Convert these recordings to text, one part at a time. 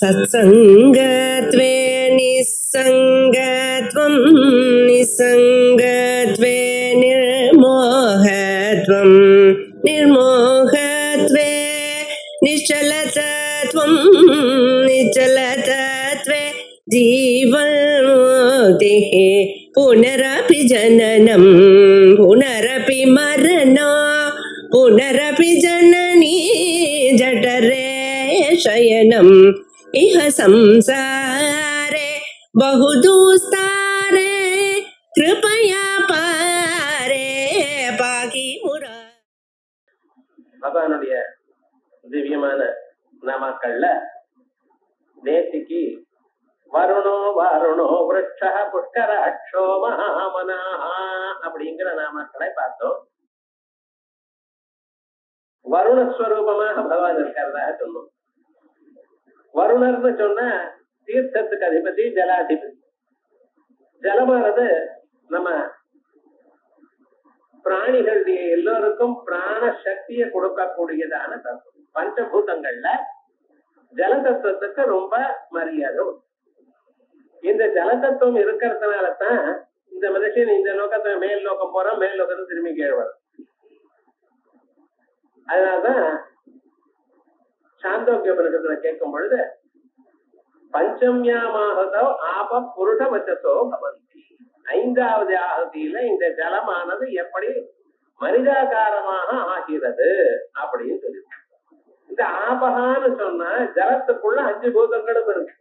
सत्सङ्गत्वे निस्सङ्गत्वं निस्सङ्गत्वे निर्मोहत्वं निर्मोहत्वे निश्चलतत्वं निश्चलतत्वे जीवन्मुक्तिः पुनरपि जननं पुनरपि मरणं पुनरपि जननी जठरे शयनम् इह संसारे बहुदुस्तारे कृपया पारे பாகி முரா. பகவானுடைய திவ்யமான நாமாக்கள்ல நேத்திக்கு வருணோ வாருணோ விருட்ச புஷ்கர அக்ஷோ மகாமனா அப்படிங்கிற நாமாக்களை பார்த்தோம். வருணஸ்வரூபமாக பகவான் இருக்கிறதாக சொன்னோம். வருணர்னு சொன்னா தீர்த்தத்துக்கு அதிபதி, ஜலாதிபதி. ஜலமானது நம்ம பிராணிகளுடைய எல்லோருக்கும் பிராண சக்தியை கொடுக்கக்கூடியதான தத்துவம். பஞ்சபூதங்கள்ல ஜல தத்துவத்துக்கு ரொம்ப மரியாதை. இந்த ஜல தத்துவம் இருக்கிறதுனாலதான் இந்த மனுஷன் இந்த லோகத்தை மேல் லோகம் போறான், மேல் லோகத்தை திரும்பி கீழ் வரும். அதனாலதான் சாந்தோக்கிய உபனிஷத்துல கேட்கும் பொழுது பஞ்சம்யாமாகதோ ஆப புருஷ வச்சதோ பவந்தி, 5வது ஆகுதியில இந்த ஜலமானது எப்படி மனிதாகாரமாக ஆகிறது அப்படின்னு சொல்லி. இந்த ஆபகான்னு சொன்னா ஜலத்துக்குள்ள 5 பூதங்களும் இருக்கு.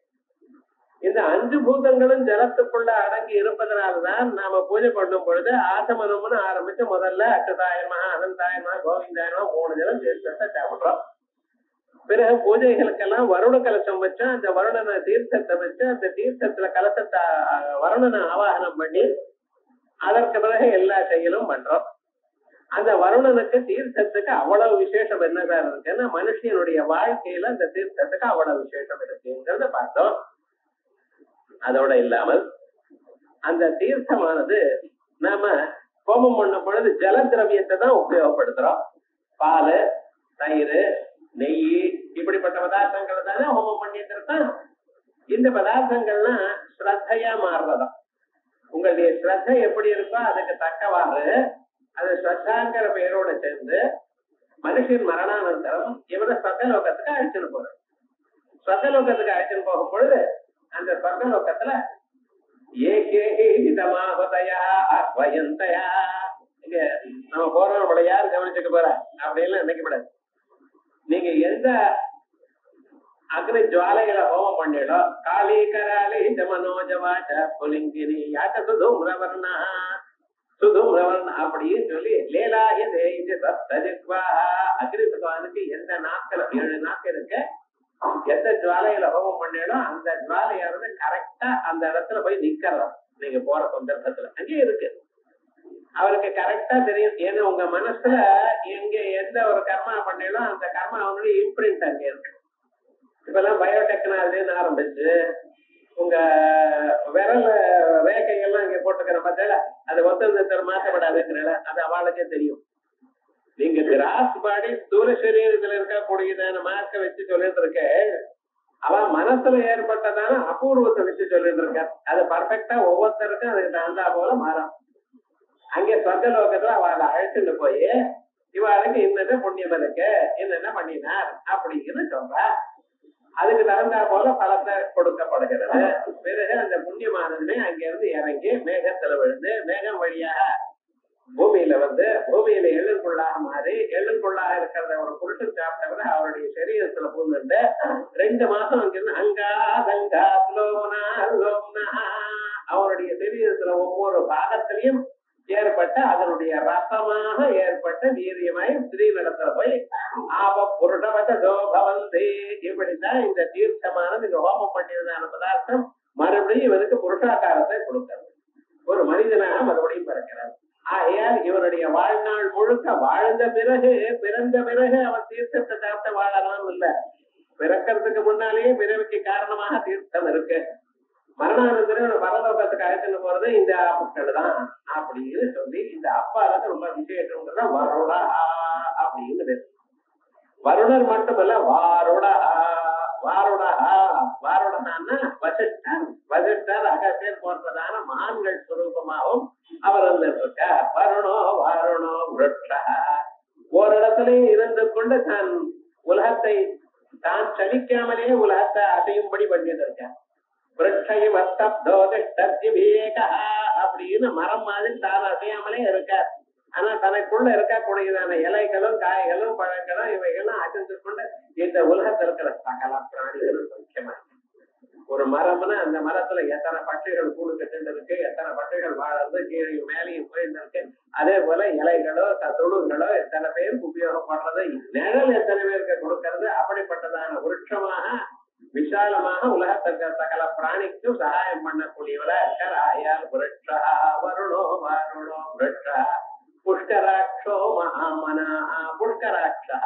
இந்த 5 பூதங்களும் ஜலத்துக்குள்ள அடங்கி இருப்பதனால்தான் நாம பூஜை பண்ணும் பொழுது ஆசமனம்னு ஆரம்பிச்சு முதல்ல அச்சுதாயமா அனந்தாயமா கோவிந்தாயமா 3 ஜலம் தீர்த்தத்தை சாப்பிடுறோம். பிறகு பூஜைகளுக்கெல்லாம் வருண கலசம் வச்சா அந்த வருணனை தீர்த்தத்தை வச்சு அந்த தீர்த்தத்துல கலசத்தை வருணனை ஆவாகனம் பண்ணி அதற்கு பிறகு எல்லா செயலும் பண்றோம். அந்த வருணனுக்கு தீர்த்தத்துக்கு அவ்வளவு விசேஷம் என்னதான் இருக்குன்னா மனுஷனுடைய வாழ்க்கையில அந்த தீர்த்தத்துக்கு அவ்வளவு விசேஷம் இருக்குங்கிறத பார்த்தோம். அதோட இல்லாமல் அந்த தீர்த்தமானது நாம ஹோமம் பண்ணும் பொழுது ஜல திரவியத்தை தான் உபயோகப்படுத்துறோம். பால், தயிர், நெய் இப்படிப்பட்ட பதார்த்தங்களை தானே ஹோமம் பண்ணிட்டு இருக்கோம். இந்த பதார்த்தங்கள்லாம் ஸ்ரத்தையா மாறுறதா. உங்களுடைய ஸ்ரத்தை எப்படி இருக்கோ அதுக்கு தக்கவாறு அது ஸ்ரத்தாங்கிற பெயரோட சேர்ந்து மனுஷன் மரணானந்தரம் இவனை சொர்க்கலோகத்துக்கு அழைச்சுன்னு போற. சொர்க்கலோகத்துக்கு அழைச்சுன்னு போகும் பொழுது அந்த சொர்க்கலோகத்துல இங்க நம்ம போறோம், நம்மள யாரு கவனிச்சுட்டு போற அப்படின்னு நினைக்கப்படாது. நீங்க எந்த அக்னி ஜுவாலைகளை ஹோமம் பண்ணிடோ காளி கராளி மனோஜவாச்ச புலிங்கினி யாச்ச சுதும்ரவர்ணா சுதும்ரவர்ணா அப்படின்னு சொல்லி லேலாய தேஜ சப்தஜிக்வா அக்னி பகவானுக்கு எந்த நாட்கள் 7 நாட்கள் இருக்கு, எந்த ஜுவாலையில ஹோமம் பண்ணிடும் அந்த ஜுவாலையானது கரெக்டா அந்த இடத்துல போய் நிக்கிறோம். நீங்க போற சந்தர்ப்பத்துல அங்கேயே இருக்கு, அவருக்கு கரெக்டா தெரியும். ஏன்னா உங்க மனசுல எங்க எந்த ஒரு கர்மா பண்ணிடும் அந்த கர்மா அவனுடைய இம்ப்ரிண்ட் அங்க இருக்கு. இப்ப எல்லாம் பயோடெக்னாலஜின்னு ஆரம்பிச்சு உங்க விரல ரேகைகள்லாம் இங்க போட்டுக்கிற பார்த்தா அது ஒத்தந்தத்தில் மாற்றப்படாதுங்கிறல அது அவளுக்கே தெரியும். நீங்க கிராஸ் பாடி ஸ்தூல சரீரத்துல இருக்கக்கூடியதான மார்க்க வச்சு சொல்லிட்டு இருக்க, அவன் மனசுல ஏற்பட்டதான அபூர்வத்தை வச்சு சொல்லிட்டு இருக்க. அது பர்ஃபெக்டா ஒவ்வொருத்தருக்கும் அதுக்கு தகுந்தா போல மாறும். அங்கே சொர்க்கலோகத்துல அவளை அழைச்சுட்டு போய் இவாளுக்கு என்னென்ன புண்ணியம் இருக்கு, என்னென்ன பண்ணினார் அப்படின்னு சொல்றா. அதுக்கு தகுந்தா போல பலத்தை கொடுக்கப்படுகிறது. பிறகு அந்த புண்ணியமானதுமே அங்க இருந்து இறங்கி மேகத்துல விழுந்து மேகம் வழியாக பூமியில வந்து பூமியில எள்ளுக்குள்ளாக மாறி எள்ளுக்குள்ளாக இருக்கிறத ஒரு புருஷன் சாப்பிட்டவரை அவருடைய சரீரத்துல பூந்துட்டு 2 மாசம் அங்கிருந்து அங்கா கங்கா லோனா லோம்னா அவருடைய சரீரத்துல ஒவ்வொரு பாகத்திலையும் ஏற்பட்ட அதனுடைய ரசமாக ஏற்பட்ட வீரியமாய் ஸ்ரீநடத்துல போய் ஆப புருஷவச்சதோ பவந்தி. இப்படித்தான் இந்த தீர்த்தமானது இங்க ஹோமம் பண்ணியதான பதார்த்தம் மறுபடியும் இவனுக்கு புருஷாகாரத்தை கொடுக்கிறது. ஒரு மனிதனாக மறுபடியும் பிறக்கிறார். ஆகையால் இவருடைய வாழ்நாள் முழுக்க வாழ்ந்த பிறகு பிறந்த பிறகு அவன் தீர்த்தத்தை சாப்பிட்ட வாழலாம் இல்ல, பிறக்கிறதுக்கு முன்னாலேயே பிறவிக்கு காரணமாக தீர்த்தம் இருக்கு. மரணானந்தரம் பரலோகத்துக்கு அழைத்துன்னு போறது இந்த மக்கள் தான் அப்படின்னு சொல்லி இந்த அப்பாவுக்கு ரொம்ப விசேஷம்ங்கிறத வருடா அப்படின்னு பேசு. வருணர் மட்டுமல்ல வாருடா வாருடா வாருடனா வசிஷ்டர் வசிஷ்டர் அகத்தியர் போன்றதான மகான்கள் சுரூபமாகவும் அவர் இருந்திருக்கார். வருணோ வாருணோ விருட்சா ஓரிடத்திலே இருந்து கொண்டு தான் உலகத்தை தான் சலிக்காமலே உலகத்தை அசையும்படி பண்ணியிருக்கார். அப்படின்னு மரம் மாதிரி தான் அசையாமலே இருக்கார். ஆனா தனக்குள்ள இருக்கக்கூடியதான இலைகளும் காய்களும் பழங்களும் இவைகளும் அசைந்து கொண்டு இந்த உலகத்தில் இருக்கிற சகல பிராணிகளும் முக்கியமா ஒரு மரம்னா அந்த மரத்துல எத்தனை பட்டைகள் கூடு கட்டு இருக்கு, எத்தனை பட்டைகள் வாழறது, கீழே மேலையும் போயிருக்கு. அதே போல இலைகளோ தொழுங்களோ எத்தனை பேருக்கு உபயோகப்படுறது, நிழல் எத்தனை பேருக்கு கொடுக்கறது, அப்படிப்பட்டதான விருட்சமாக விசாலமாக உலகத்திற்கு சகல பிராணிக்கும் சகாயம் பண்ணக்கூடியவரா இருக்கார். ஆயால் விருட்சா வருணோ வாருணோ விருட்சா புஷ்கராட்சோ மகாமனா புஷ்கராட்சா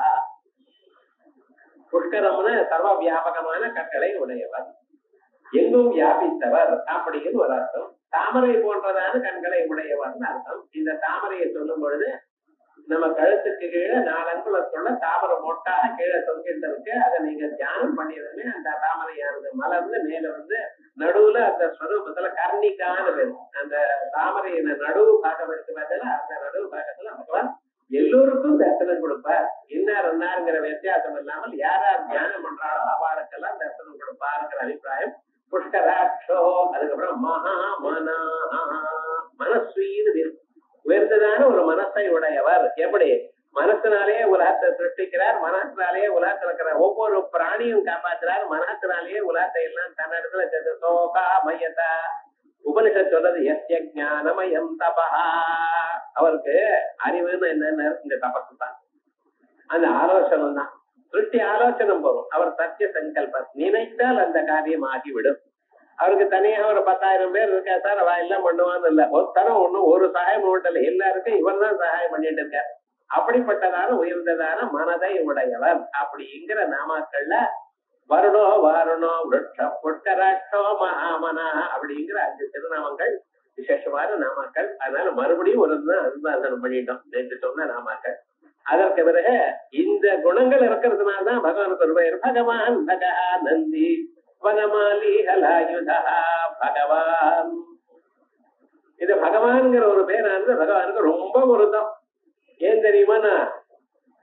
புஷ்கரம்னு சர்வ வியாபகமான கற்களை உடையவர், எங்கும் வியாபித்தவர் அப்படின்னு ஒரு அர்த்தம். தாமரை போன்றதான கண்களை உடையவர்னு அர்த்தம். இந்த தாமரையை சொல்லும் பொழுது நம்ம கழுத்துக்கு கீழே 4 அங்குலத்துள்ள தாமரை மொட்டாக கீழே தொங்கிட்டு இருக்கு. அதை நீங்க தியானம் பண்ணியதுமே அந்த தாமரையானது மலர்ந்து மேல வந்து நடுவுல அந்த ஸ்வரூபத்துல கர்ணிக்கான வேணும். அந்த தாமரையின நடுவு பாகம் இருக்கு பார்த்தா அந்த நடுவு பாகத்துல பகவான் எல்லோருக்கும் தரிசனம் கொடுப்பார். இன்னாருங்கிற வித்தியாசம் இல்லாமல் யார் யார் தியானம் பண்றாளோ அவளுக்கெல்லாம் தரிசனம் கொடுப்பாருங்கிற அபிப்பிராயம். புஷ்கராட்சோ அதுக்கப்புறம் மகாமனா மனஸ்வீன்னு உயர்ந்ததான ஒரு மனசை உடையவர். எப்படி மனசினாலே உலகத்தை சிருஷ்டிக்கிறார், மனசினாலேயே உலகத்தில் இருக்கிற ஒவ்வொரு பிராணியும் காப்பாற்றுறார், மனசினாலேயே உலகத்தை எல்லாம் தன்னிடத்துல சோகா மையதா உபனிஷத் சொல்றது எஸ்ய ஞானமயம் தபா. அவருக்கு அறிவுன்னு என்னன்னு இந்த தபசு தான், அந்த ஆலோசனை தான். சிருஷ்டி ஆலோசனை போகும். அவர் சத்திய சங்கல்பம் நினைத்தால் அந்த காரியம் ஆகிவிடும். அவருக்கு தனியாக ஒரு 10,000 பேர் இருக்கா சார், அவ எல்லாம் பண்ணுவான்னு இல்ல. ஒருத்தரம் ஒண்ணும் ஒரு சகாயம் இல்ல, எல்லாருக்கும் இவர் தான் சகாயம் பண்ணிட்டு இருக்கார். அப்படிப்பட்டதான உயர்ந்ததான மனதை உடையவர் அப்படிங்கிற நாமாக்கள்ல வருணோ வாருணோ விருட்சம் புஷ்கராட்சோ மகாமனா அப்படிங்கிற 5 திருநாமங்கள் விசேஷமான நாமாக்கள். அதனால மறுபடியும் ஒரு அனுதாசனம் பண்ணிட்டோம் நேற்று சொன்ன நாமாக்கள். அதற்கு பிறகு இந்த குணங்கள் இருக்கிறதுனால்தான் பகவானுக்கு ஒரு பெயர் பகவான் பகா நந்தி வனமாலி ஹலாயுதா பகவான். இது பகவான்கிற ஒரு பேரானது பகவானுக்கு ரொம்ப பொருத்தம். ஏன் தெரியுமா,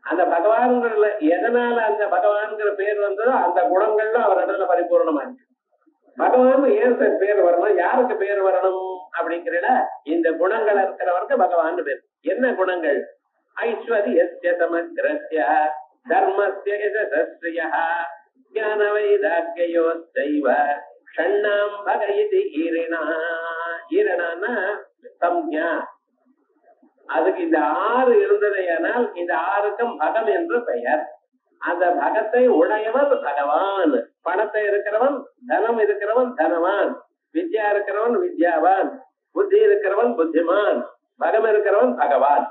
அந்த பகவான்கள் எதனால அந்த பகவான்கிற பேர் வந்ததோ அந்த குணங்கள்ல அவர் இடத்துல பரிபூர்ணமா இருக்கு. பகவான் ஏன் சார் பேர் வரணும், யாருக்கு பேர் வரணும் அப்படிங்கிறத இந்த குணங்கள் இருக்கிறவருக்கு பகவான் பேர். என்ன குணங்கள்? ஐஸ்வர்யஸ்ய சமக்ரஸ்ய தர்மஸ்ய யசஸ்ய ஞான வைராக்யோஸ்தைவ ஷண்ணாம் பகயிதி ஈரணா. ஈரணான்னா சம்ஞா. அதுக்கு இந்த 6 இருந்ததையானால் இந்த 6க்கும் பகம் என்று பெயர். அந்த பகத்தை உடையவர் பகவான். பணத்தை இருக்கிறவன், தனம் இருக்கிறவன் தனவான், வித்யா இருக்கிறவன் வித்யாவான், புத்தி இருக்கிறவன் புத்திமான், பகம் இருக்கிறவன் பகவான்.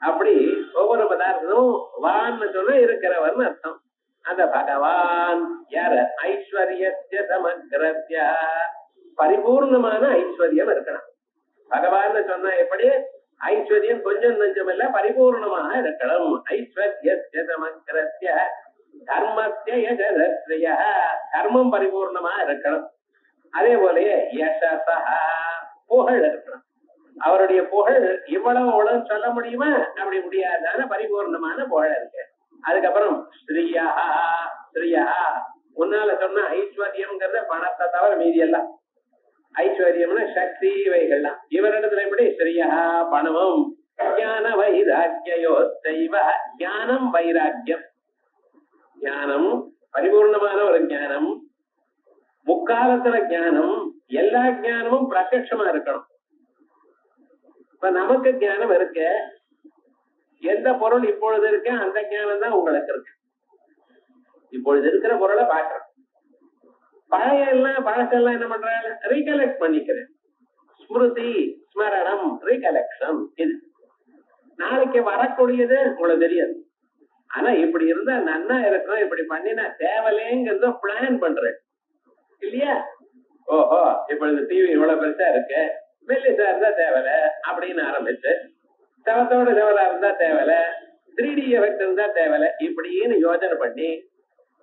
அப்படி ஒவ்வொரு பதார்த்தமும் வான்னு சொன்னா இருக்கிறவன் அர்த்தம். அந்த பகவான் யாரு? ஐஸ்வர்யஸ்ய சமக்ரஸ்ய பரிபூர்ணமான ஐஸ்வர்யம் இருக்கணும். பகவான் சொன்னா எப்படி? ஐஸ்வர்யம் கொஞ்சம் நெஞ்சம் இல்ல, பரிபூர்ணமாக இருக்கணும். ஐஸ்வர்யஸ்ய சமக்ரஸ்ய தர்மஸ்ய யசஸ்ய தர்மம் பரிபூர்ணமா இருக்கணும். அதே போல யசஸா புகழ் இருக்கணும். அவருடைய புகழ் இவ்வளவு சொல்ல முடியுமா? அப்படி முடியாதான பரிபூர்ணமான புகழ் இருக்கு. அதுக்கப்புறம் ஸ்ரீயா ஸ்ரீயா உன்னால சொன்ன ஐஸ்வர்யம்ங்கிறத பணத்தை தவிர மீதி எல்லாம் ஐஸ்வர்யம்னா சக்தி இவைகள்லாம். இவரிடத்துல எப்படி? ஸ்ரீயா பணமும் ஞான வைராக்கியோ தெய்வ ஞானம் வைராக்கியம். ஞானம் பரிபூர்ணமான ஒரு ஞானம், முக்காலத்துல ஞானம், எல்லா ஞானமும் பிரத்யட்சமா இருக்கணும். இப்ப நமக்கு ஞானம் இருக்கு, எந்த பொருள் இப்பொழுது இருக்கு அந்த ஞானம் தான் உங்களுக்கு இருக்கு. இப்பொழுது இருக்கிற பொருளை பாக்குறேன், பழசெல்லாம் என்ன பண்றாங்க? ரீகலெக்ட் பண்ணிக்கிறேன். ஸ்மிருதி ஸ்மரணம் ரீகலெக்ஷன். இது நாளைக்கு வரக்கூடியது உங்களுக்கு தெரியாது. ஆனா இப்படி இருந்தா நன்னா இருக்கும், இப்படி பண்ணினா தேவலேங்கிறத பிளான் பண்றேன் இல்லையா? ஓஹோ இப்பொழுது டிவி இவ்வளவு பெருசா இருக்கு, மெல்லிசா இருந்தா தேவல அப்படின்னு ஆரம்பிச்சு, செவத்தோட செவலா இருந்தா தேவல, 3D எஃபெக்ட் இருந்தா தேவல, இப்படின்னு யோசனை பண்ணி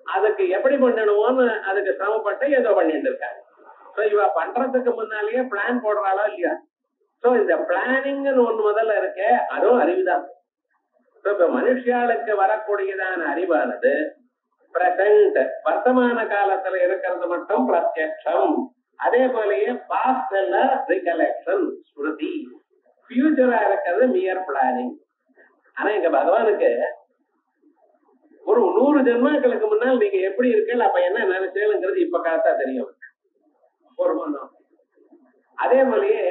அதுக்கு எப்படி பண்ணணுமோன்னு அதுக்கு சிரமப்பட்டு ஏதோ பண்ணிட்டு இருக்காங்க. சோ இவ பண்றதுக்கு முன்னாலேயே பிளான் போடுறாளோ இல்லையா? சோ இந்த பிளானிங்னு ஒண்ணு முதல்ல இருக்கு, அதுவும் அறிவுதான். இப்ப மனுஷியாளுக்கு வரக்கூடியதான அறிவானது பிரசன்ட் வர்த்தமான காலத்துல இருக்கிறது மட்டும் பிரத்யக்ஷம். அதே போலயே பாஸ்ட் எல்லாம் ரிகலெக்ஷன் ஸ்மிருதி, ஃபியூச்சரா இருக்கிறது மியர் பிளானிங். ஆனா எங்க பகவானுக்கு ஒரு 100 ஜென்மாக்களுக்கு முன்னால் நீங்க எப்படி இருக்கீங்க, அப்ப என்ன நினைச்சேங்கிறது இப்ப காத்தா தெரியும் ஒரு மனம். அதே போலயே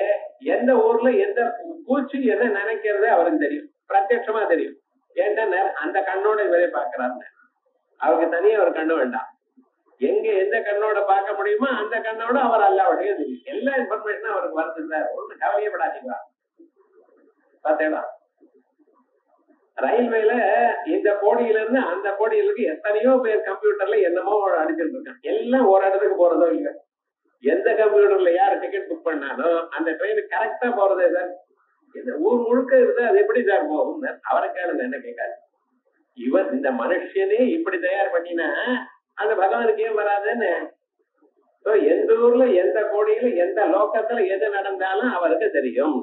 எந்த ஊர்ல எந்த பூச்சி என்ன நினைக்கிறது அவருக்கு தெரியும், பிரத்யட்சமா தெரியும். ஏன்னா அந்த கண்ணோட இவரே பாக்குறாரு, அவருக்கு தனியா ஒரு கண்ணு வேண்டாம். எங்க எந்த கண்ணோட பார்க்க முடியுமோ அந்த கண்ணோட அவர் அல்லாவுடைய தெரியும். எல்லா இன்ஃபர்மேஷனும் அவருக்கு வருது சார், ஒண்ணு கவலையப்படாதீங்களா. பார்த்தேடா ரயில்வேல இந்த கோடியில இருந்து அந்த கோடியிலுக்கு எத்தனையோ பேர் கம்ப்யூட்டர்ல என்னமோ அடிச்சிட்டு இருக்கான். எல்லாம் ஒரு இடத்துக்கு போறதோ இல்லை. எந்த கம்ப்யூட்டர்ல யார் டிக்கெட் புக் பண்ணாலும் அந்த ட்ரெயின் கரெக்டா போறதே சார். இந்த ஊர் முழுக்க இருக்கு, அது எப்படி சார் போகும்? அவரை கேளுங்க, என்ன கேட்காது. இவர் இந்த மனுஷனே இப்படி தயார் பண்ணினா அந்த பகவானுக்கு ஏன் வராதுன்னு. எந்த ஊர்ல எந்த கோடியில எந்த லோக்கத்துல எது நடந்தாலும் அவருக்கு தெரியும்.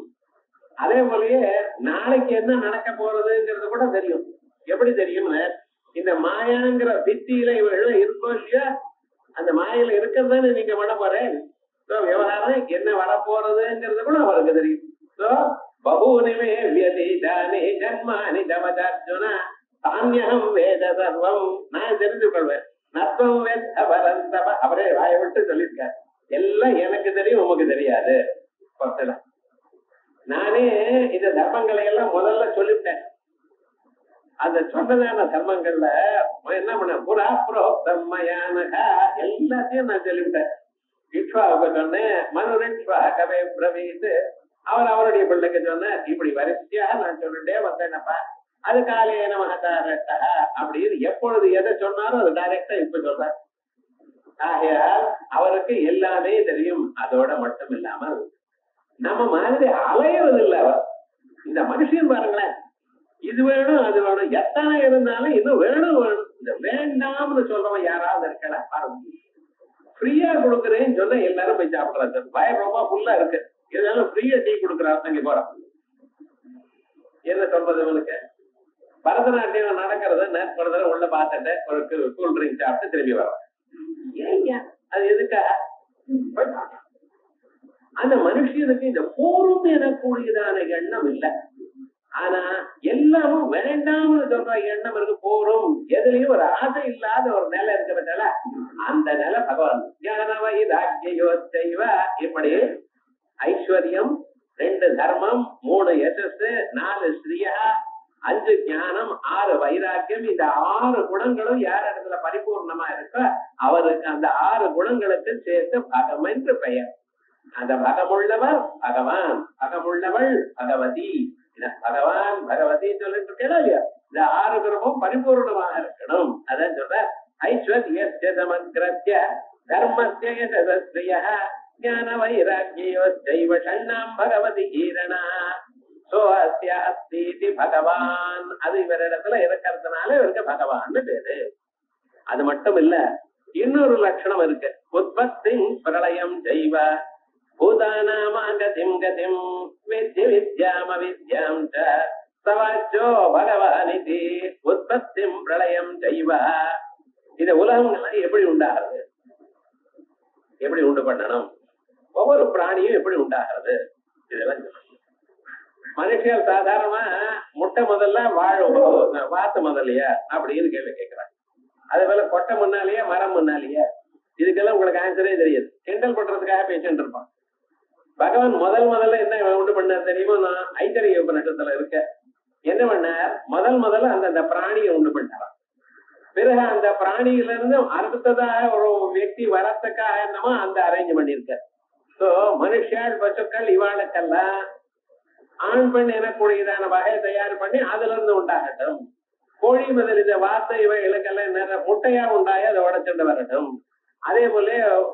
அதே போலயே நாளைக்கு என்ன நடக்க போறதுங்கிறது கூட தெரியும். எப்படி தெரியும்னு, இந்த மாயாங்கிற பித்தியில இவர்கள் இருக்கோ இல்லையா, அந்த மாயில இருக்கிறதானே நீங்க பண்ண போறேன். விவகாரம் என்ன வரப்போறதுங்கிறது கூட அவருக்கு தெரியும். பகூனிமே வியதீதானே ஜன்மானி தவதார்ஜுனா தானியம் வேத சர்வம். நான் தெரிந்து கொள்வேன். நத்வம் வேத பரந்தவ, அவரே வாயை விட்டு சொல்லியிருக்கார். எல்லாம் எனக்கு தெரியும், உமக்கு தெரியாது. நானே இந்த தர்மங்களை எல்லாம் முதல்ல சொல்லிவிட்டேன். அந்த சொன்னதான தர்மங்கள்ல என்ன பண்ண புறா புரோக்தம்மயானகா எல்லாத்தையும் நான் சொல்லிவிட்டேன். இக்ஷ்வாவுக்கு சொன்னேன், மனுரிக்ஷ்வா கவே பிரவீத், அவர் அவருடைய பிள்ளைக்கு சொன்னார். இப்படி வரிசையா நான் சொல்லிட்டே வந்தேனப்பா. அது காலையில மகதாரட்டா அப்படின்னு எப்பொழுது எதை சொன்னாலும் அது டைரக்டா இப்ப சொல்றார். ஆகையால் அவருக்கு எல்லாமே தெரியும். அதோட மட்டும் இல்லாமல் நம்ம மாதிரி அலையிறது இல்லை அவர். இந்த மனுஷன் பாருங்களேன், இது வேணும் அது வேணும், எத்தனை இருந்தாலும் இன்னும் வேணும் வேணும். இந்த வேண்டாம்னு சொல்றவன் யாராவது இருக்கல பாருங்க. ஃப்ரீயா கொடுக்குறேன்னு சொன்னா எல்லாரும் போய் சாப்பிடுறாங்க. வயிறு ரொம்ப ஃபுல்லா இருக்கு, இருந்தாலும் ஃப்ரீயா டீ கொடுக்குறாரு. அங்கே போறான். என்ன சொல்றது இவனுக்கு? பரதநாட்டியம் நடக்கிறது உள்ள பார்த்துட்டு ஒரு கூல் ட்ரிங்க் சாப்பிட்டு திரும்பி வரோம். ஏங்க அது எதுக்கா? அந்த மனுஷனுக்கு இந்த போரும் எனக்கூடியதான எண்ணம் இல்லை. ஆனா எல்லாமும் வேண்டாம்னு சொல்ற எண்ணம் இருக்கு. போரும் எதுலயும் ஒரு ஆசை இல்லாத ஒரு நிலை இருக்கிறதால அந்த நிலை பகவான் ஞானவோ செய்வ. இப்படி ஐஸ்வர்யம், 2 தர்மம், 3 யசஸ், 4 ஸ்ரீயா, 5 ஞானம், 6 வைராக்கியம். இந்த 6 குணங்களும் யார் இடத்துல பரிபூர்ணமா இருக்கோ அவருக்கு அந்த 6 குணங்களுக்கு சேர்த்து பகம் என்று பெயர். அந்த பகமுள்ளவர் பகவான், பகமுள்ளவள் பகவதி. பகவான் பகவதி சொல்லிட்டு இருக்கா இல்லையா? இந்த 6 குணமும் பரிபூர்ணமாக இருக்கணும். அதான் சொல்ற ஐஸ்வர்யஸ்ய சமக்ரஸ்ய தர்மஸ்ய யசஸ்ய ஞான வைராக்கியோ தெய்வ ஷண்ணாம் பகவதி ஈரணா சோ அஸ்ய அஸ்தி பகவான். அது இவரிடத்துல இருக்கிறதுனால இவருக்கு பகவான்னு பேரு. அது மட்டும் இல்ல, இன்னொரு லட்சணம் இருக்கு. உற்பத்தி பிரளயம் தெய்வ பூதானாமாகதிம் கதிம் வித்ய வித்யாம் அவித்யாம் ச சவாச்சோ பகவானிதி. உற்பத்திம் பிரளயம் தெய்வ. இந்த உலகங்கள்லாம் எப்படி உண்டாகிறது, எப்படி உண்டு பண்ணணும், ஒவ்வொரு பிராணியும் எப்படி உண்டாகிறது, இதெல்லாம் மனுஷன் சாதாரணமா முட்டை முதல்ல வாத்து முதல்லையா அப்படின்னு கேள்வி கேட்கிறாங்க. அதே போல கொட்டை முன்னாலேயே மரம் முன்னாலேயே. இதுக்கெல்லாம் உங்களுக்கு ஆன்சரே தெரியாது. கிண்டல் பண்றதுக்காக பேசிட்டு இருப்பான். பகவான் முதல்ல என்ன உண்டு பண்ணார் தெரியுமா? நான் ஐத்தரிய உபநிஷத்துல இருக்க என்ன பண்ணார்? முதல்ல அந்த பிராணியை உண்டு பண்ணாராம். பிறகு அந்த பிராணியில இருந்து அடுத்ததாக ஒரு व्यक्ति வரத்துக்காக என்னமோ அந்த அரேஞ்ச் பண்ணிருக்க. சோ மனுஷாள் பசுக்கள் இவாளுக்கெல்லாம் ஆண் பெண் எனக்கூடியதான வகை தயார் பண்ணி அதுல இருந்து உண்டாகட்டும். கோழி முதல் இந்த வார்த்தை இவைகளுக்கெல்லாம் என்ன முட்டையா உண்டாகி அதை உடைச்சுட்டு வரட்டும். அதே போல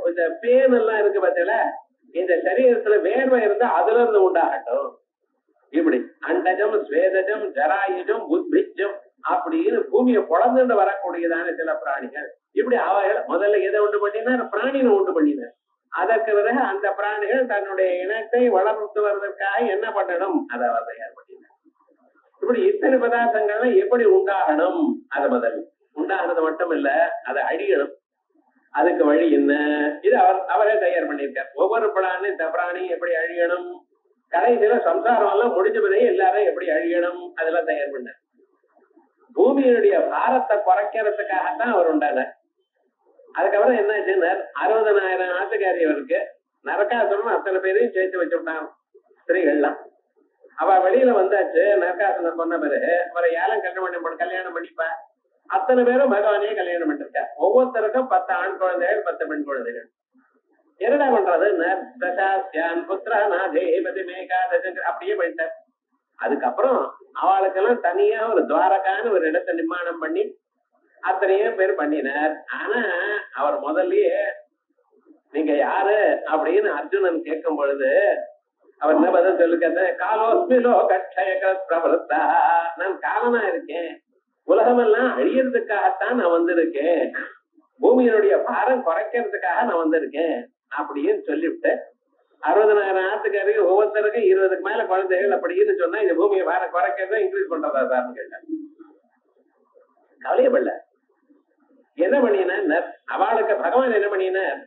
இந்த பேன் எல்லாம் இருக்கு பார்த்தீங்களா, இந்த சரீரத்துல வேர்வை இருந்தா அதுல இருந்து உண்டாகட்டும். இப்படி அண்டஜம் ஸ்வேதஜம் ஜராயுஜம் உத்பிஜம் அப்படின்னு பூமியை பொழந்துட்டு வரக்கூடியதான சில பிராணிகள். இப்படி அவைகள் முதல்ல எதை உண்டு பண்ணினார்? பிராணினை உண்டு பண்ணினார். அதற்கு பிறகு அந்த பிராணிகள் தன்னுடைய இனத்தை வளர்த்துவதற்காக என்ன பண்ணணும் அதை அவர் தயார் பண்ணினார். இப்படி இத்தனை பதார்த்தங்கள்லாம் எப்படி உண்டாகணும்? அதை முதல்ல உண்டாகிறது மட்டும் இல்ல, அதை அழியணும். அதுக்கு வழி என்ன? இது அவரே தயார் பண்ணியிருக்கார். ஒவ்வொரு பிராணியும் எப்படி அழியணும், கடைசியில சம்சாரம் எல்லாம் முடிஞ்ச பிறகு எல்லாரும் எப்படி அழியணும் அதெல்லாம் தயார் பண்ணார். பூமியினுடைய பாரத்தை குறைக்கிறதுக்காகத்தான் அவர் உண்டானார். அதுக்கப்புறம் என்ன ஆச்சுன்னா 60,000 ஆத்துக்காரியவருக்கு நரகாசுரன் அத்தனை பேரையும் சேர்த்து வச்சுட்டான் ஸ்திரீகள்லாம். அவ வெளியில வந்தாச்சு. நரகாசுரன் சொன்ன பிறகு அவரை யாரும் கல்யாணம் பண்ணிப்பா. அத்தனை பேரும் பகவானையே கல்யாணம் பண்ணிருக்கா. ஒவ்வொருத்தருக்கும் 10 ஆண் குழந்தைகள் 10 பெண் குழந்தைகள். என்னடா பண்றது? அப்படியே போயிட்டார். அதுக்கப்புறம் அவளுக்கெல்லாம் தனியா ஒரு துவாரகான்னு ஒரு இடத்தை நிர்மாணம் பண்ணி அத்தனையும் பேர் பண்ணினார். ஆனா அவர் முதல்லயே நீங்க யாரு அப்படின்னு அர்ஜுனன் கேட்கும் பொழுது அவர் என்ன பதில் சொல்லுங்க? காலோஸ்மிலோ கட்சய பிரபலத்தா, நான் காலனா இருக்கேன், உலகமெல்லாம் அழியறதுக்காகத்தான் நான் வந்திருக்கேன், பூமியினுடைய பாரம் குறைக்கிறதுக்காக நான் வந்திருக்கேன் அப்படின்னு சொல்லிவிட்டு 60,000 ஆத்துக்காரருக்கு ஒவ்வொருத்தருக்கும் 20க்கு மேல குழந்தைகள் அப்படின்னு சொன்னா இந்த பூமியை பாரம் குறைக்கிறத இன்க்ரீஸ் பண்றதா சார்னு கேட்டார். கவலையப்படல. என்ன பண்ணினார்? அவளுக்கு பகவான் என்ன பண்ணினார்?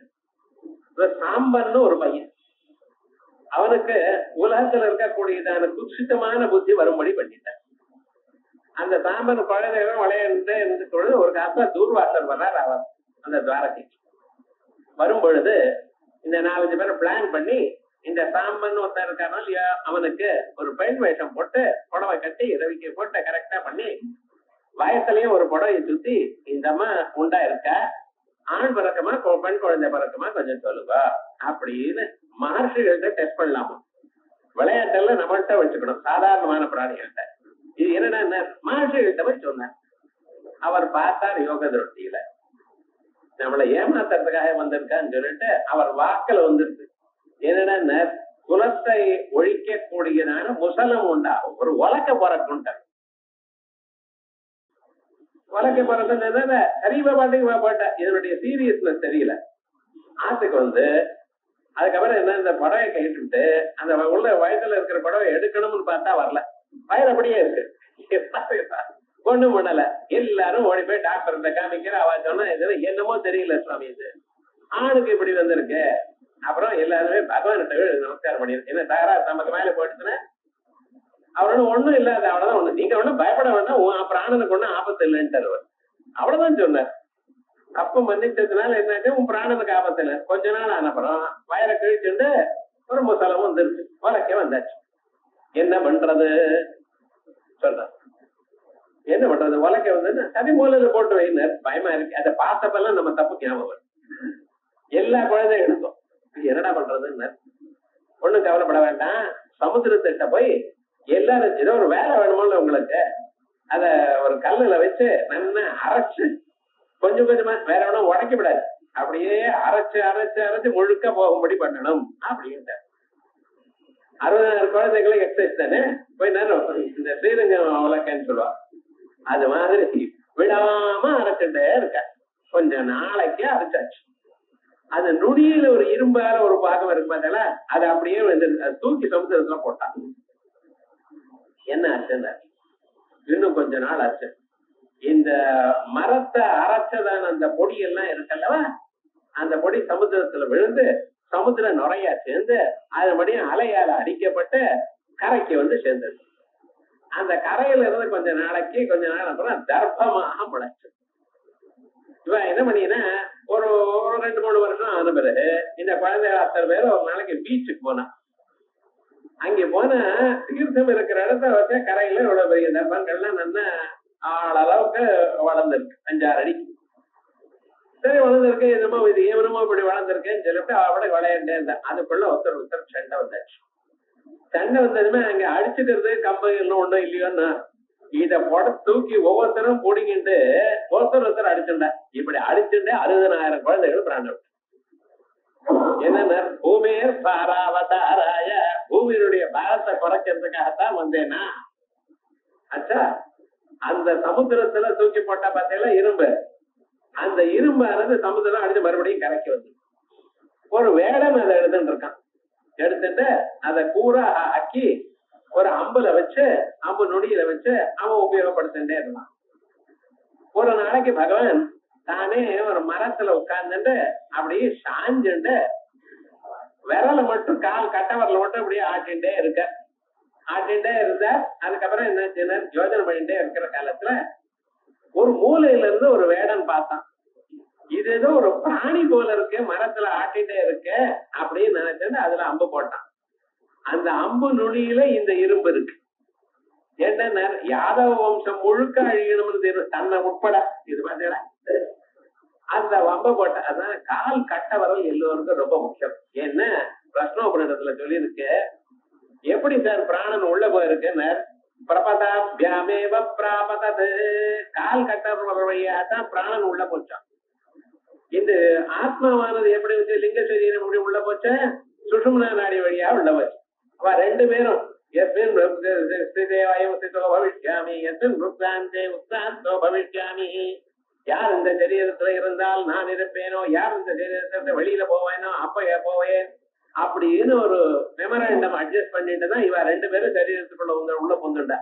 சாம்பன்னு ஒரு பையன், அவனுக்கு உலகத்துல இருக்கக்கூடியதான குச்சிதமான புத்தி வரும்படி பண்ணிட்டார். அந்த சாம்பன் குழந்தைகளும் விளையாண்டு இருந்து பொழுது ஒரு காசா தூர்வாசர் வர்றார். அவர் அந்த துவாரத்தை வரும் பொழுது இந்த 4 பேரை பிளான் பண்ணி இந்த சாம்பன் ஒருத்தர் இருக்கானோ இல்லையா, அவனுக்கு ஒரு பெண் வேஷம் போட்டு புடவை கட்டி ரவிக்கு போட்டு கரெக்டா பண்ணி வயசுலயும் ஒரு புடவையை சுத்தி இந்தம்மா உண்டா இருக்க, ஆண் பிறக்கமா பெண் குழந்தை பிறக்கமா கொஞ்சம் சொல்லுவா அப்படின்னு மகர்ஷிகள்கிட்ட டெஸ்ட் பண்ணலாமா. விளையாட்டெல்லாம் நம்மள்கிட்ட வச்சுக்கணும், சாதாரணமான பிராணிகள்கிட்ட. இது என்னன்னா மகர்ஷிகள்கிட்ட போய் சொன்னார். அவர் பார்த்தார் யோக திருஷ்டியில நம்மளை ஏமாத்துறதுக்காக வந்திருக்கான்னு சொல்லிட்டு அவர் வாக்குல வந்துருக்கு. என்னன்னா குலத்தை ஒழிக்க கூடியதான முசலம் உண்டாகும், ஒரு உலக்க பிறக்குண்டார். உலக்க பிறக்குன்னு அறிவ பாட்டுக்கு போட்ட இதனுடைய சீரியஸ்னஸ் தெரியல. ஆத்துக்கு வந்து அதுக்கப்புறம் என்ன இந்த புடவை கைட்டு அந்த உள்ள வயசுல இருக்கிற புடவை எடுக்கணும்னு பார்த்தா வரல, வயது அப்படியே இருக்கு, ஒண்ணும் பண்ணல. எல்லாரும் ஓடி போய் டாக்டர் காமிக்கிற. அவ சொன்னா என்னமோ தெரியல சுவாமி, இது ஆணுக்கு இப்படி வந்திருக்கு. அப்புறம் எல்லாருமே பகவான்கிட்ட நமஸ்காரம் பண்ணிருக்கு. என்ன தகராறு நமக்கு மேல போயிடுச்சுன்னா அவரோட ஒண்ணும் இல்லாத அவ்வளவுதான் ஒண்ணு, நீங்க ஒண்ணும் பயப்பட வேண்டாம், பிராணனுக்கு ஒண்ணும் ஆபத்து இல்லைன்ட்டு அவ்வளவுதான் சொன்னார். அப்ப மன்னிச்சதுனால என்னாச்சு, உன் பிராணனுக்கு ஆபத்து இல்லை. கொஞ்ச நாள் ஆனப்புறம் வயரை கழிச்சுட்டு ஒரு முசலம் வந்துருச்சு, உலக்கே வந்தாச்சு. என்ன பண்றது சொல்ற, என்ன பண்றது? உலக்க வந்து சதி மூலையில போட்டு வைனர், பயமா இருக்கு. அதை பார்த்தப்பெல்லாம் நம்ம தப்பு ஞாபகம் எல்லா குழந்தையும் எடுத்தோம். என்னடா பண்றதுன்னு ஒண்ணும் கவலைப்பட வேண்டாம், சமுத்திரத்திட்ட போய் எல்லாரும் ஏதோ ஒரு வேலை வேணுமோல உங்களுக்கு, அத ஒரு கல்லுல வச்சு நல்லா அரைச்சு கொஞ்சம் கொஞ்சமா, வேற ஒன்றும் உடைக்க விடாது, அப்படியே அரைச்சு அரைச்சு அரைச்சு முழுக்க போகும்படி பண்ணணும் அப்படின்ட்டு. 60,000 குழந்தைகளும் எக்ஸசைஸ் தானே, போய் நேரம் இந்த ஸ்ரீரங்கம் உலக்கன்னு சொல்லுவா, அது மாதிரி விடாம அரைச்சுட்டே இருக்க. கொஞ்ச நாளைக்கு அரைச்சாச்சு. அது நுடியில ஒரு இரும்பால ஒரு பாகம் இருக்கு பார்த்தா, அது அப்படியே வந்து தூக்கி சமுத்திரத்துல போட்டான். என்ன ஆச்சுன்னா இன்னும் கொஞ்ச நாள் ஆச்சு. இந்த மரத்தை அரைச்சதான அந்த பொடி எல்லாம் இருக்கல்லவா, அந்த பொடி சமுத்திரத்துல விழுந்து சமுத்திர நுரையா சேர்ந்து அது மடியும் அலையால அடிக்கப்பட்டு கரைக்கு வந்து சேர்ந்தது. அந்த கரையில இருந்து கொஞ்ச நாள் அப்புறம் தர்ப்பமாக முளைச்சு. இவன் என்ன பண்ணினா ஒரு 2-3 வருஷம் ஆன பிறகு இந்த குழந்தைகள் அத்தனை பேரும் ஒரு நாளைக்கு பீச்சுக்கு போனான். அங்க போன தீர்த்தம் இருக்கிற இடத்த வச்ச கரையில இவ்வளவு பெரிய தர்ப்பங்கள்லாம் நல்லா ஆளளவுக்கு வளர்ந்துருக்கு, 5-6 அடி. சரி வளர்ந்துருக்கு, என்னமோ இது ஏவனமோ இப்படி வளர்ந்துருக்குன்னு சொல்லிட்டு அவட விளையாண்டே இருந்தா. அதுக்குள்ள ஒருத்தர் சண்டை வந்தாச்சு. சண்டை வந்ததுமே அங்க அடிச்சுக்கிறது கம்பு இன்னும் ஒண்ணும் இல்லையோன்னா இத போட தூக்கி ஒவ்வொருத்தரும் பிடிங்கிட்டு ஒருத்தர் அடிச்சுட்டா. இப்படி அடிச்சுட்டு 60,000 குழந்தைகள் பிராணம். என்னன்னா பூமியே பாராவதாராய, பூமியினுடைய பாரத்தை குறைக்கிறதுக்காகத்தான் வந்தேனா. அச்சா அந்த சமுத்திரத்துல தூக்கி போட்டா பார்த்தீங்களா இரும்பு, அந்த இரும்பானது சமுத்திரம் அடிச்சு மறுபடியும் கரைக்கு வந்து ஒரு வேடன் அதை எடுத்துட்டு இருக்கான். எடுத்துட்டு அதை கூறா ஆக்கி ஒரு அம்புல வச்சு அம்பு நொடியில வச்சு அவன் உபயோகப்படுத்திட்டே இருந்தான். ஒரு நாளைக்கு பகவான் தானே ஒரு மரத்துல உட்கார்ந்துட்டு அப்படியே சாஞ்சுட்டு விரல மட்டும் கால் கட்டவரல மட்டும் அப்படியே ஆட்டின்டே இருந்தா அதுக்கப்புறம் என்ன யோஜனை பண்ணிட்டே இருக்கிற காலத்துல ஒரு மூலையில இருந்து ஒரு வேடன் பார்த்தான். இது ஏதோ ஒரு பிராணி போல இருக்கு, மரத்துல ஆட்டிட்டே இருக்கு அப்படின்னு நினைச்சு அதுல அம்பு போட்டான். அந்த அம்பு நுனியில இந்த இரும்பு இருக்கு. என்ன யாதவ வம்சம் முழுக்க அழியணும்னு தன்னை உட்பட இது பார்த்தீங்களா அந்த வம்ப போட்ட. அதான் கால் கட்ட வரல் எல்லோருக்கும் ரொம்ப முக்கியம். ஏன்னா பிரஷ்னோபனிடத்துல சொல்லி இருக்கு, எப்படி சார் பிராணன் உள்ள போயிருக்கு, பிரபதாபியாமேவ பிராபதது, கால் கட்ட வழியா தான் பிராணன் உள்ள போச்சான். இந்த ஆத்மாவானது எப்படி வந்து லிங்க சரீரம் எப்படி உள்ள போச்ச, சுஷும்னா நாடி வழியா உள்ள போச்சு. அவ ரெண்டு பேரும் யார் இந்த சரீரத்துல இருந்தால் நான் இருப்பேனோ, யார் இந்த சரீரத்துல வெளியில போவேனோ அப்ப போவேன் அப்படின்னு ஒரு மெமரண்டம் அட்ஜஸ்ட் பண்ணிட்டு தான் இவ ரெண்டு பேரும் சரீரத்துக்குள்ள உள்ள பொந்துண்டா.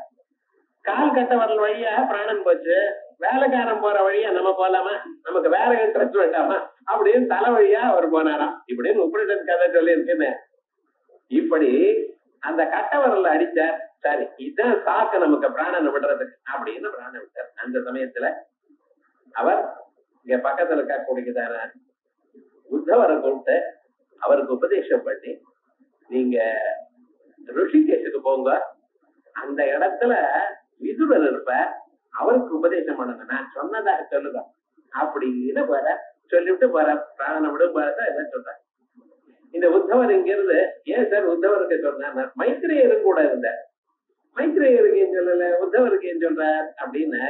கால் கட்ட வரல் வழியா பிராணன் போச்சு, வேலைக்காரன் போற வழியா நம்ம போலாமா, நமக்கு வேற இன்ட்ரெஸ்ட் வேண்டாமா அப்படின்னு தலை வழியா அவர் போனாராம். இப்படின்னு உபனிஷத் கதை சொல்லி இருக்குன்னு. இப்படி அந்த கட்ட வரல அடிச்சார். சரி இதுதான் சாக்கு நமக்கு பிராணனை விடுறதுக்கு அப்படின்னு பிராணனை விட்டார். அந்த சமயத்துல அவர் இங்க பக்கத்துல இருக்கக்கூடியதான உத்தவரை கூப்பிட்டு அவருக்கு உபதேசம் பண்ணி, நீங்க ரிஷிகேஷுக்கு போங்க, அந்த இடத்துல விதுரர் இருப்ப, அவருக்கு உபதேசம் பண்ணுங்க, நான் சொன்னதா சொல்லுங்க அப்படின்னு போற சொல்லிவிட்டு போற. பிராணனை விடும் போறதான் எல்லாம் சொல்றேன். இந்த உத்தவர் இங்க இருந்து ஏன் சார் உத்தவருக்கு சொன்னார், மைத்ரேயரும் கூட இருந்தார், மைத்ரேயருக்கு ஏன் சொல்லல, உத்தவருக்கு ஏன் சொல்றார் அப்படின்னு.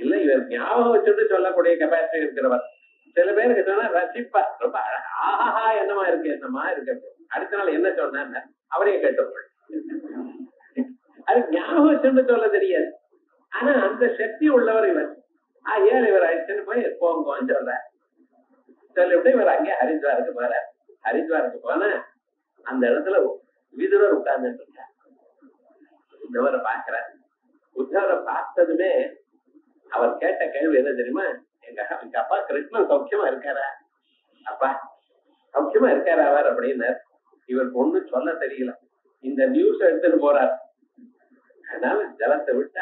இல்ல இவர் ஞாபகம் வச்சுட்டு சொல்லக்கூடிய கெப்பாசிட்டி இருக்கிறவர். சில பேருக்கு சொன்னா ரசிப்பா, ரொம்ப ஆஹா என்னமா இருக்கு என்னமா இருக்கு, அடுத்த நாள் என்ன சொன்னார் அவரே கேட்டுக்கொள். அது ஞாபகம் வச்சுட்டு சொல்ல தெரியாது. ஆனா அந்த சக்தி உள்ளவர் இவர். ஏன் இவர் அடிச்சுன்னு போய் போங்கன்னு சொல்ற சொல்லிவிட்டு இவர் அங்கே ஹரித்வாருக்கு போற. ஹரித்வாருக்கு போன அந்த இடத்துல விதுரர் உட்கார்ந்துட்டு இருக்கார். உத்தவரை பாக்குறார். உத்தவரை பார்த்ததுமே அவர் கேட்ட கேள்வி என்ன தெரியுமா, எங்க அப்பா கிருஷ்ணன் சௌக்கியமா இருக்காரா, அப்பா சௌக்கியமா இருக்காரா அவர் அப்படின்னு. இவருக்கு ஒண்ணும் சொல்ல தெரியல. இந்த நியூஸ் எடுத்துட்டு போறார். அதனால ஜலத்தை விட்டு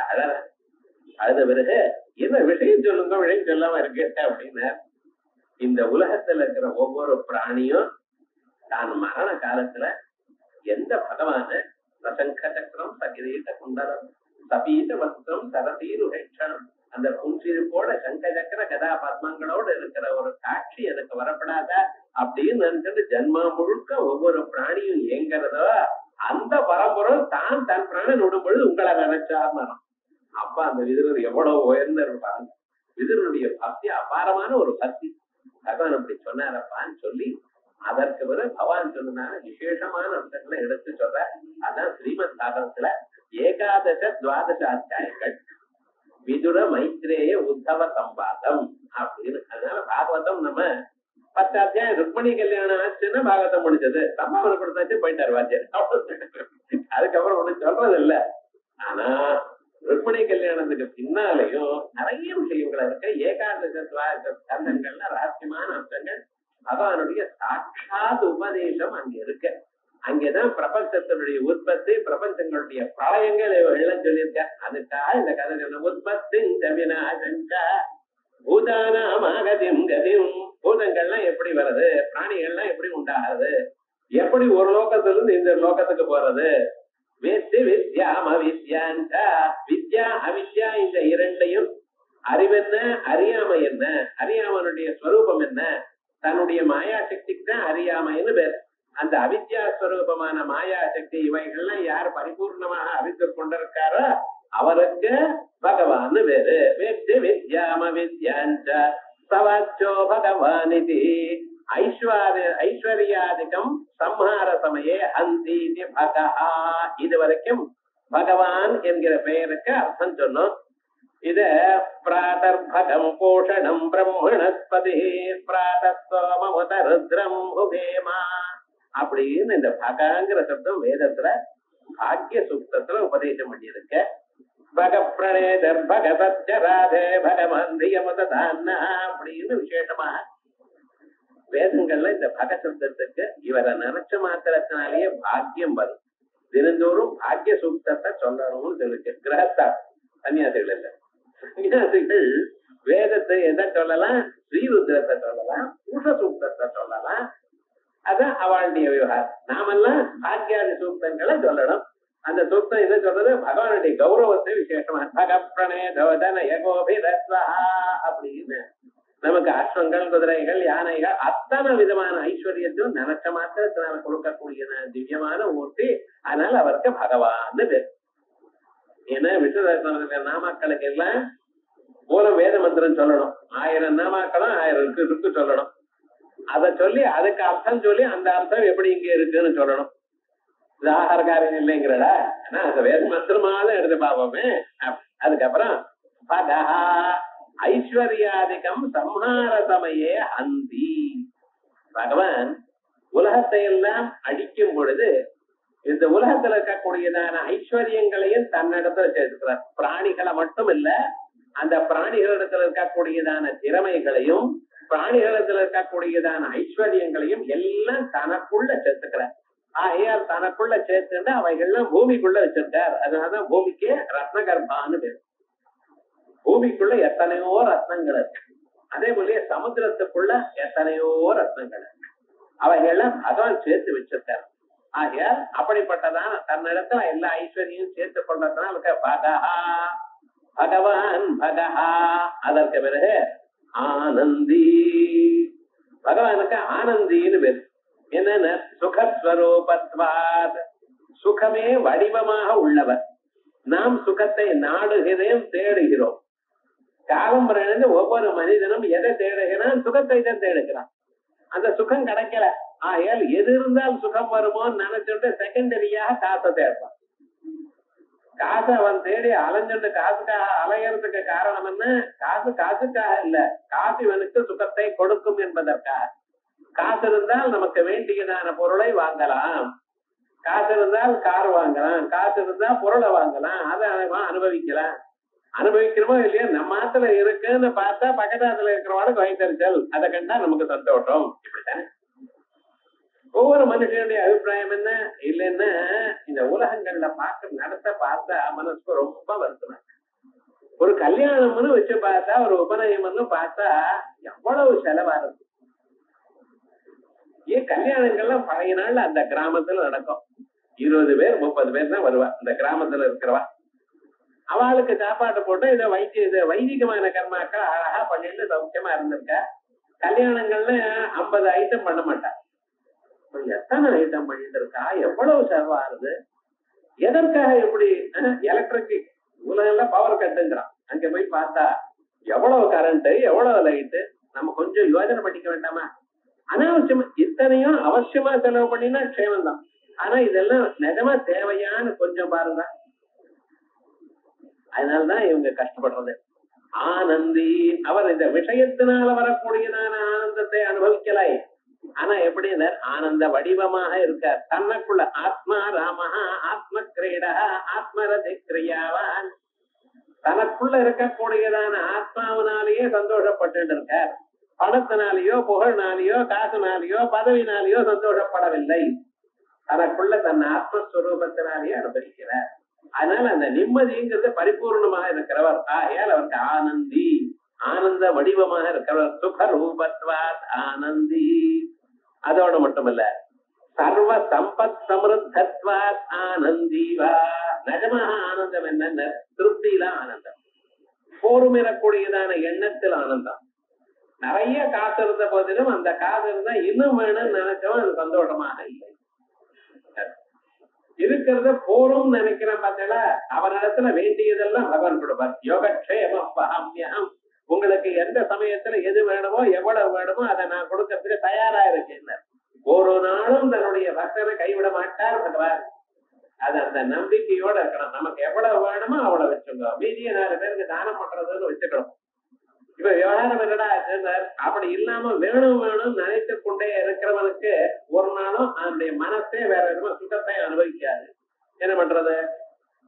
அழுத பிறகு என்ன விஷயம் சொல்லுங்க, விஷயம் சொல்லாம இருக்கு அப்படின்னு. இந்த உலகத்துல இருக்கிற ஒவ்வொரு பிராணியும் தான் மரண காலத்துல எந்த பகவான பிரசங்க சக்கரம் சகிதீட்ட குண்டலம் சபீத வஸ்திரம் சரதீரு ஹெட்சணம் அந்த புன்சிரிப்போட சங்க சக்கர கதா பத்மங்களோட இருக்கிற ஒரு காட்சி எனக்கு வரப்படாத அப்படின்னு நினைச்சிட்டு ஜன்மா முழுக்க ஒவ்வொரு பிராணியும் ஏங்கிறதோ அந்த பரம்பரம் தான் தன் பிராணன் விடும் பொழுது உங்களை நினைச்சார். அப்ப அந்த விதுரர் எவ்வளவு உயர்ந்த பாருங்க. விதுரனுடைய பக்தி அபாரமான ஒரு பக்தி. பகவான் அப்படி சொன்னாரப்பான்னு சொல்லி அதற்கு பிறகு பகவான் சொன்னதான விசேஷமான அம்சங்களை எடுத்து சொல்ற. அதான் ஸ்ரீமத் சாகரத்துல ஏகாதச துவாதச அத்தியாயங்கள் விதுர மைத்ரேய உத்தவ சம்பாதம் அப்படின்னு. அதனால பாகவதம் நம்ம 10 அத்தியாயம் ருக்மணி கல்யாணம் ஆச்சுன்னா பாகவதம் முடிஞ்சது, சம்பாவனை கொடுத்தாச்சு போயிட்டாரு வாத்தியார். அதுக்கப்புறம் ஒண்ணு சொல்றது இல்ல. ஆனா ருக்மணி கல்யாணத்துக்கு பின்னாலேயும் நிறைய விஷயங்கள் இருக்கு. ஏகாதச துவாதச ஸ்கந்தங்கள்ல ரகசியமான அம்சங்கள் பகவானுடைய சாட்சாத் உபதேசம் அங்க இருக்கு. அங்கேதான் பிரபஞ்சத்தினுடைய உற்பத்தி, பிரபஞ்சங்களுடைய பிரளயங்கள் எல்லாம் சொல்லியிருக்க. அதுக்காக இந்த கதை சொன்ன உற்பத்தி பூதானாமகதிம் கதிம், பூதங்கள்லாம் எப்படி வருது, பிராணிகள்லாம் எப்படி உண்டாகுது, எப்படி ஒரு லோகத்துல இருந்து இந்த லோகத்துக்கு போறது, வித்யா அவித்யா இந்த இரண்டையும், அறிவென்ன அறியாமை என்ன, அறியாமனுடைய ஸ்வரூபம் என்ன, தன்னுடைய மாயா சக்திக்கு தான் அறியாமைன்னு பேர். அந்த அவித்யா ஸ்வரூபமான மாயா சக்தி இவைகள்லாம் யார் பரிபூர்ணமாக அறிந்து கொண்டிருக்காரோ அவருக்கு பகவான் வேறு. வேத்தி வித்யாம வித்யாஞ்ச சவாச்சோ பகவான் இது ஐஸ்வர்யாதிகம் சம்ஹார சமயே அந்தி பகா. இது வரைக்கும் பகவான் என்கிற பெயருக்கு அர்த்தம் சொன்னோம். இத பிராதர்பகம் போஷணம் பிரம்மணஸ்பதி பிராதஸ்தோமமுத ருத்ரம் ஹுபேமா அப்படின்னு இந்த பகங்கிற சப்தம் வேதத்துல பாக்ய சூக்தத்துல உபதேசம் பண்ணியிருக்க. பக பிரணேதர் பகதராதே பகவந்தியமதான்னா அப்படின்னு விசேஷமாக வேதங்கள்ல இந்த பக சப்தத்துக்கு இவரை நினைச்ச மாத்திரத்தினாலேயே பாக்கியம் வரும். தினந்தோறும் பாக்கிய சூக்தத்தை சொல்லணும்னு சொல்லிருக்கு. கிரகஸ்தா சன்னியாசிகள் இல்ல, சன்னியாசிகள் வேதத்தை எதை சொல்லலாம்? ஸ்ரீருத்ரத்தை சொல்லலாம், புருஷ சூக்தத்தை சொல்லலாம். அதான் அவளுடைய விவகாரம். நாமெல்லாம் பாக்கியாதி சூக்தங்களை சொல்லணும். அந்த சூக்தம் என்ன சொல்றது? பகவானுடைய கௌரவத்தை விசேஷமா பக பிரணேதோதன யகோபிரஸ்வா அப்படின்னு நமக்கு அஸ்வங்கள், குதிரைகள், யானைகள் அத்தனை விதமான ஐஸ்வர்யத்தையும் நினைச்ச மாத்திரத்தினால கொடுக்கக்கூடிய திவ்யமான மூர்த்தி. அதனால அவருக்கு பகவான் பேர். ஏன்னா விஷ்ணு நாமாக்களுக்கு எல்லாம் மூலம் வேத மந்திரம் சொல்லணும். 1000 நாமாக்களும் 1000 இருக்கு சொல்லணும். அதை சொல்லி அதுக்கு அர்த்தம் சொல்லி அந்த அர்த்தம் எப்படி இங்க இருக்குன்னு சொல்லணும். இது ஆகாரக்காரன் இல்லைங்கிறடா, ஆனா அந்த வேத மந்திரமாதான் எடுத்து பார்ப்போமே. அதுக்கப்புறம் பகா ஐஸ்வர்யாதிகம் சம்ஹார சமயே அந்தி. பகவான் உலகத்தை எல்லாம் அடிக்கும் பொழுது இந்த உலகத்துல இருக்கக்கூடியதான ஐஸ்வர்யங்களையும் தன்னிடத்துல சேர்த்துக்கிறார். பிராணிகளை மட்டும் இல்ல, அந்த பிராணிகளிடத்துல இருக்கக்கூடியதான திறமைகளையும் பிராணிகளிடத்துல இருக்கக்கூடியதான ஐஸ்வர்யங்களையும் எல்லாம் தனக்குள்ள சேர்த்துக்கிறார். ஆகையால் தனக்குள்ள சேர்த்துட்டு அவைகள்லாம் பூமிக்குள்ள வச்சிருக்கார். அதனாலதான் பூமிக்கு ரத்னகர்பான்னு பேர். பூமிக்குள்ள எத்தனையோ ரத்னங்கள் இருக்கு. அதே போல சமுத்திரத்துக்குள்ள எத்தனையோ ரத்னங்கள் இருக்கு. அவைகள்லாம் பகவான் சேர்த்து வச்சிருக்காரு. ஆகையால் அப்படிப்பட்டதான தன்னிடத்துல எல்லா ஐஸ்வர்யம் சேர்த்து கொண்டதுனால பகா பகவான் பகா. அதற்கு பிறகு ஆனந்தி. பகவானுக்கு ஆனந்தின்னு பேர். என்னென்ன சுகஸ்வரூபத்வாத், சுகமே வடிவமாக உள்ளவர். நாம் சுகத்தை நாடுகிறோம், தேடுகிறோம். காலம் பிறந்து ஒவ்வொரு மனிதனும் எதை தேடுகிறான்? சுகத்தை தான் தேடுகிறான். அந்த சுகம் கிடைக்கல. ஆகையால் எது இருந்தால் சுகம் வருமோன்னு நினைச்சுட்டு செகண்டரியாக காசை தேடுறான். காசை அவன் தேடி அலைஞ்சுட்டு காசுக்காக அலையறதுக்கு காரணம் என்ன? காசுக்காக இல்ல, காசு இவனுக்கு சுகத்தை கொடுக்கும் என்பதற்காக. காசு இருந்தால் நமக்கு வேண்டியதான பொருளை வாங்கலாம், காசு இருந்தால் கார் வாங்கலாம், காசு இருந்தா பொருளை வாங்கலாம், அதை அனுபவிக்கலாம். அனுபவிக்கிறோமோ இல்லையா? நம்ம ஆத்துல இருக்குன்னு பார்த்தா பக்கத்தாத்துல இருக்கிறவாளுக்கு வயிற்றுச்சல், அதை கண்டா நமக்கு சந்தோஷம். இப்படித்தானே ஒவ்வொரு மனுஷனுடைய அபிப்பிராயம் என்ன? இல்லைன்னா இந்த உலகங்கள்ல நடத்த பார்த்தா மனசுக்கு ரொம்ப வருத்தம். ஒரு கல்யாணம்னு வச்சு பார்த்தா, ஒரு உபநயம்னு பார்த்தா எவ்வளவு செலவா இருக்கு. ஏன் கல்யாணங்கள்லாம் பழைய நாள்ல அந்த கிராமத்துல நடக்கும். 20 பேர் 30 பேர் தான் வருவா இந்த கிராமத்துல இருக்கிறவா. அவளுக்கு சாப்பாடு போட்டு இதை வைதிகமான கர்மாக்கள் அழகா பண்ணிட்டு சௌக்கியமா இருந்திருக்க. கல்யாணங்கள்ல 50 ஐட்டம் பண்ண மாட்டா. எத்தனை ஐட்டம் பண்ணிட்டு இருக்கா? எவ்வளவு செலவாகுது? எதற்காக? எப்படி எலக்ட்ரிக் உலகெல்லாம் பவர் கட்டுங்கிறான். அங்க போய் பார்த்தா எவ்வளவு கரண்ட், எவ்வளவு லைட்டு. நம்ம கொஞ்சம் யோஜனை பண்ணிக்க வேண்டாமா? அனாவசியமா இத்தனையும் அவசியமா செலவு பண்ணினா க்ஷேமம் தான். ஆனா இதெல்லாம் நிஜமா தேவையான கொஞ்சம் பாருங்க. அதனாலதான் இவங்க கஷ்டப்படுறது. ஆனந்தி, அவர் இந்த விஷயத்தினால வரக்கூடியதான ஆனந்தத்தை அனுபவிக்கலை. ஆனா எப்படி ஆனந்த வடிவமாக இருக்கார். தன்னுக்குள்ள ஆத்மா ராமஹா ஆத்ம கிரீடா ஆத்மரதி கிரியாவான், தனக்குள்ள இருக்கக்கூடியதான ஆத்மாவினாலேயே சந்தோஷப்பட்டு இருக்கார். பணத்தினாலேயோ புகழ்னாலேயோ காசுனாலேயோ பதவினாலேயோ சந்தோஷப்படவில்லை. தனக்குள்ள தன் ஆத்மஸ்வரூபத்தினாலேயே அனுபவிக்கிறார். அதனால அந்த நிம்மதிங்கிறது பரிபூர்ணமாக இருக்கிறவர். ஆகையால் அவருக்கு ஆனந்தி, ஆனந்த வடிவமாக இருக்கிறவர். சுகரூபத்வாத் ஆனந்தி. அதோட மட்டுமல்ல, சர்வ சம்பத் சமிருத்தத்வாத் ஆனந்திவா. நிஜமாக ஆனந்தம் என்ன? திருப்தியில ஆனந்தம், போருமிடக்கூடியதான எண்ணத்தில் ஆனந்தம். நிறைய காசு இருந்த போதிலும் அந்த காசு இருந்தா இன்னும் வேணும்னு நினைச்சவன் அது சந்தோஷமாக இல்லை. இருக்கிறத போரும் நினைக்கிறான் பார்த்தா, அவனிடத்துல வேண்டியதெல்லாம் பகவான் கொடுப்பார். யோகக்ஷேமம், உங்களுக்கு எந்த சமயத்துல எது வேணுமோ எவ்வளவு வேணுமோ அதை நான் கொடுக்கறதுக்கு தயாரா இருக்கேன். ஒரு நாளும் தன்னுடைய பக்தனை கைவிட மாட்டார் பகவான். அது அந்த நம்பிக்கையோட இருக்கணும். நமக்கு எவ்வளவு வேணுமோ அவ்வளவு வச்சுக்கணும். மீதிய 4 பேருக்கு தானம் பண்றதுன்னு வச்சுக்கணும். இப்ப விவகாரம் என்னடா சார், அப்படி இல்லாம வேணும் வேணும் நினைத்து கொண்டே இருக்கிறவனுக்கு ஒரு நாளும் அந்த மனசே வேற எதுவும் சுகத்தை அனுபவிக்காது. என்ன பண்றது?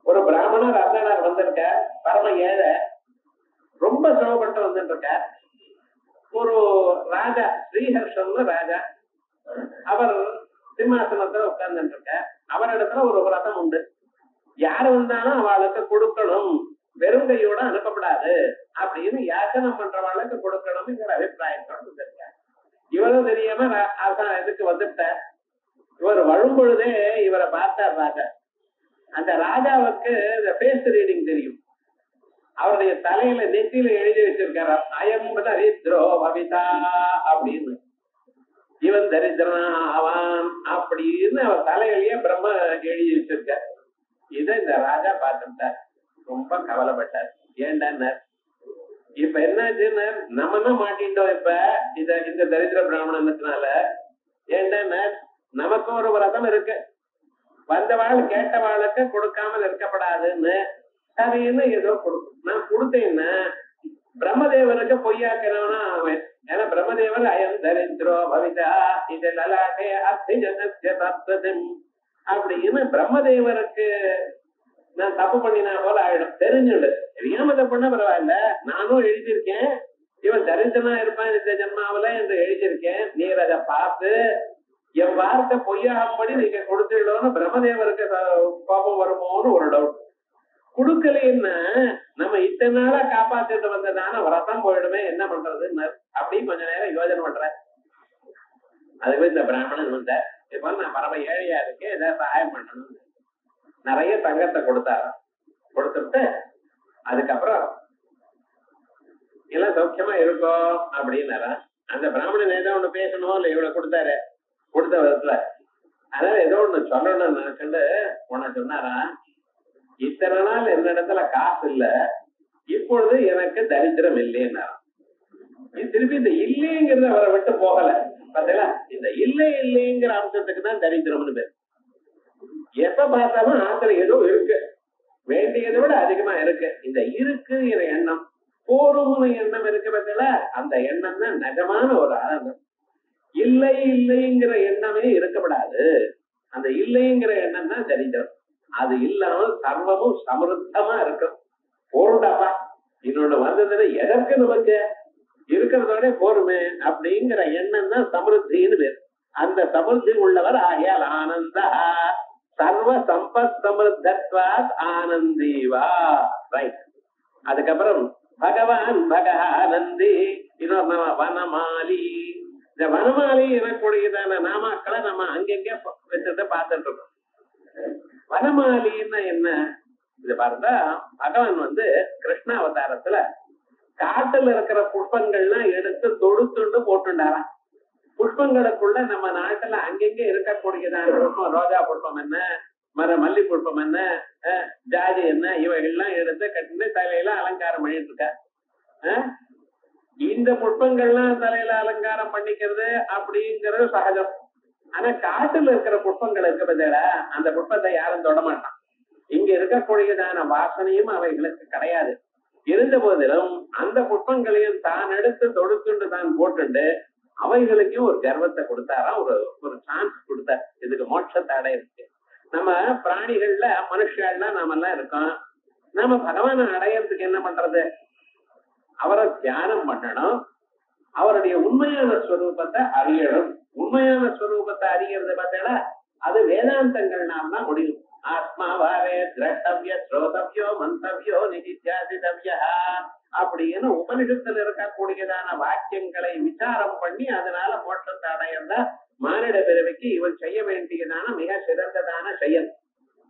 ஒரு பிராமணர் அர்த்தனார் வந்திருக்க, பரம ஏழை, ரொம்ப சிரமப்பட்டு வந்துட்டு இருக்க. ஒரு ராஜா, ஸ்ரீஹர்ஷன் ராஜா, அவர் சிம்மாசனத்துல உட்கார்ந்துட்டு இருக்க. அவரிடத்துல ஒரு விரதம் உண்டு. யாரு வந்தாலும் அவளுக்கு கொடுக்கணும், வெறும் கையோட அனுப்பப்படாது அப்படின்னு யாசனம் பண்றவாளுக்கு கொடுக்கணும்ங்கிற அபிப்பிராயத்தோட வந்திருக்க. இவரும் தெரியாம அதான் இதுக்கு வந்துட்ட. இவர் வழும்பொழுதே இவரை பார்த்தார் ராஜா. அந்த ராஜாவுக்கு இந்த ஃபேஸ் ரீடிங் தெரியும். அவருடைய தலையில நெத்தியில எழுதி வச்சிருக்காரு, அயம் தரித்ரோ பவிதா அப்படின்னு. இவன் தரித்திரனா ஆவான் அப்படின்னு அவர் தலையிலேயே பிரம்ம எழுதி வச்சிருக்கார். இதை இந்த ராஜா பார்த்துட்டார், ரொம்ப கவலைப்பட்டார். ஏன்டா இப்ப என்னாச்சுன்னு நம்ம தான் மாட்டிட்டோம். இப்ப இந்த தரித்திர பிராமணத்தினால ஏன்டா நமக்கு ஒரு விரதம் இருக்கு, வந்தவாள் கேட்டவாளுக்கு கொடுக்காமல் இருக்கப்படாதுன்னு சரின்னு ஏதோ கொடுக்கும். நான் கொடுத்தேன்னா பிரம்மதேவனுக்கு பொய்யாக்கிறவனா அவன். ஏன்னா பிரம்மதேவர் அயம் தரித்ரோ பவிதா இது லலாட்டே அத்தி ஜனஸ்ய தத்துவம் அப்படின்னு பிரம்மதேவருக்கு நான் தப்பு பண்ணினா போல ஆயிடும். தெரிஞ்சுடு தெரியாம தப்பு பண்ண பரவாயில்ல, நானும் எழுதியிருக்கேன் இவன் தரித்திரனா இருப்பான் இந்த ஜென்மாவில என்று எழுதியிருக்கேன். நீர் அதை பார்த்து என் வார்த்தை பொய்யாகும்படி நீங்க கொடுத்துடலோன்னு பிரம்மதேவருக்கு கோபம் வருமோன்னு ஒரு டவுட். கொடுக்கலன்னா நம்ம இத்தனை நாளா காப்பாத்திட்டு வந்ததான விரதம் போயிடுமே, என்ன பண்றதுன்னு அப்படி கொஞ்ச நேரம் யோஜனை பண்றேன். அதுக்கு இந்த பிராமணன் வந்த, இப்ப நான் பரம ஏழையா இருக்கேன், ஏதாவது சகாயம் பண்ணணும். நிறைய தங்கத்தை கொடுத்தாரு. கொடுத்துட்டு அதுக்கப்புறம் எல்லாம் சௌக்கியமா இருக்கும் அப்படின்னாரா. அந்த பிராமணன் ஏதோ ஒண்ணு பேசணும் இல்ல, இவ்வளவு கொடுத்தாரு, கொடுத்த விதத்துல அதனால ஏதோ ஒண்ணு சொல்லணும்னு நினைச்சுட்டு உன்ன சொன்னாரா, இத்தனை நாள் என்னிடத்துல காசு இல்ல, இப்பொழுது எனக்கு தரித்திரம் இல்லைன்னா. திருப்பி இந்த இல்லைங்கிறத அவரை விட்டு போகல. பாத்தீங்களா, இந்த இல்லைங்கிற அம்சத்துக்கு தான் தரித்திரம்னு பேர். எப்ப பார்த்தாலும் ஆத்துல ஏதோ இருக்கு, வேண்டியதை விட அதிகமா இருக்கு. இந்த இருக்குங்கிற எண்ணம், போரும்னு எண்ணம் இருக்கு பார்த்தீங்களா, அந்த எண்ணம் தான் நிஜமான ஒரு ஆனந்தம். இல்லைங்கிற எண்ணமே இருக்கப்படாது. அந்த இல்லைங்கிற எண்ணம் தான் தரித்திரம். அது இல்லாமல் சர்வமும் சமருத்தமா இருக்கும். போருண்டாப்பா இன்னொன்னு வந்ததுன்னு எதற்கு நமக்கு இருக்கிறதோட போருமே அப்படிங்கிற எண்ணம் தான் சமருத்தின்னு பேர். அந்த சமருத்தி உள்ளவர் ஆகியால் ஆனந்தா சர்வ சம்பத் சமருத்தத்வாத் ஆனந்தீவா. ரைட். அதுக்கப்புறம் பகவான் பகானந்தி, இன்னொரு வனமாலி. இந்த வனமாலி எனக்குடையதான நாமாக்களை நம்ம அங்கெங்க வச்சுட்டு பார்த்துட்டு இருக்கோம். வனமாலின்னா என்ன? இது பார்த்தா பகவான் கிருஷ்ண அவதாரத்துல காட்டுல இருக்கிற புஷ்பங்கள்லாம் எடுத்து தொடுத்துண்டு போட்டுண்டாராம். புஷ்பங்களுக்குள்ள நம்ம நாட்டுல அங்கெங்க இருக்கக்கூடியதான புஷ்பம், ரோஜா புஷ்பம் என்ன, மல்லி புஷ்பம் என்ன, ஜாதி என்ன, இவைகள்லாம் எடுத்து கட்டிட்டு தலையில அலங்காரம் பண்ணிட்டு இருக்க. இந்த புஷ்பங்கள்லாம் தலையில அலங்காரம் பண்ணிக்கிறது அப்படிங்கிறது சகஜம். ஆனா காட்டுல இருக்கிற புஷ்பங்கள் இருக்க பதில அந்த புஷ்பத்தை யாரும் தொட மாட்டான். இங்க இருக்கக்கூடியதான வாசனையும் அவைகளுக்கு கிடையாது. இருந்த போதிலும் அந்த புஷ்பங்களையும் தான் எடுத்து தொடுத்துண்டு தான் போட்டுண்டு அவைகளுக்கும் ஒரு கர்வத்தை கொடுத்தாராம், ஒரு சான்ஸ் கொடுத்தார். இதுக்கு மோட்சத்தை அடையிருக்கு. நம்ம பிராணிகள்ல மனுஷங்கள்லாம் நாம எல்லாம் இருக்கோம். நாம பகவானை அடையறதுக்கு என்ன பண்றது? அவரை தியானம் பண்ணணும், அவருடைய உண்மையான ஸ்வரூபத்தை அறியணும். உண்மையான ஸ்வரூபத்தை அறியறது பார்த்தா அது வேதாந்தங்கள்னால தான் முடியும். ஆத்மாவாரே திரட்டவிய ஸ்ரோதவியோ மந்தவியோ நிதித்தியாசிதவியா அப்படின்னு உபனிஷத்துல இருக்கக்கூடியதான வாக்கியங்களை விசாரம் பண்ணி அதனால மோட்சத்தை அடையறதா மானிட பிறவிக்கு இவன் செய்ய வேண்டியதான மிக சிறந்ததான செயல்.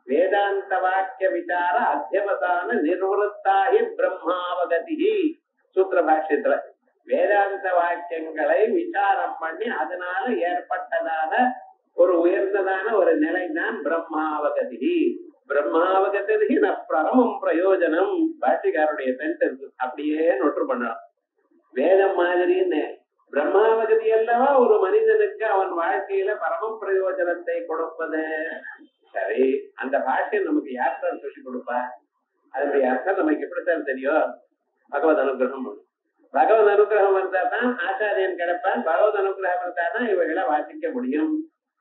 வேதாந்த வாக்கிய விசார அத்தியவசான நிர்வத்தாகி பிரம்மாவகதி. சூத்திர பாஷ்யத்துல வேதாந்த வாக்கியங்களை விசாரம் பண்ணி அதனால ஏற்பட்டதான ஒரு உயர்ந்ததான ஒரு நிலைதான் பிரம்மாவகதி. பிரம்மாவகதி பரமம் பிரயோஜனம். பாஷ்யக்காருடைய சென்டென்ஸ் அப்படியே நொற்று பண்ணலாம். வேதம் மாதிரின்னு பிரம்மாவகதி அல்லவா ஒரு மனிதனுக்கு அவன் வாழ்க்கையில பரம பிரயோஜனத்தை கொடுப்பது. சரி, அந்த பாஷ்யம் நமக்கு யார் தான் சொல்லி கொடுப்பா? அதனுடைய அர்த்தம் நமக்கு எப்படி சார் தெரியும்? பகவத் அனுகிரகம் பண்ணும். பகவத் அனுகிரகம் வந்தா தான் ஆச்சாரியன் கிடைப்பான். பகவத் அனுகிரகம் வந்தா தான் இவைகளை வாசிக்க முடியும்.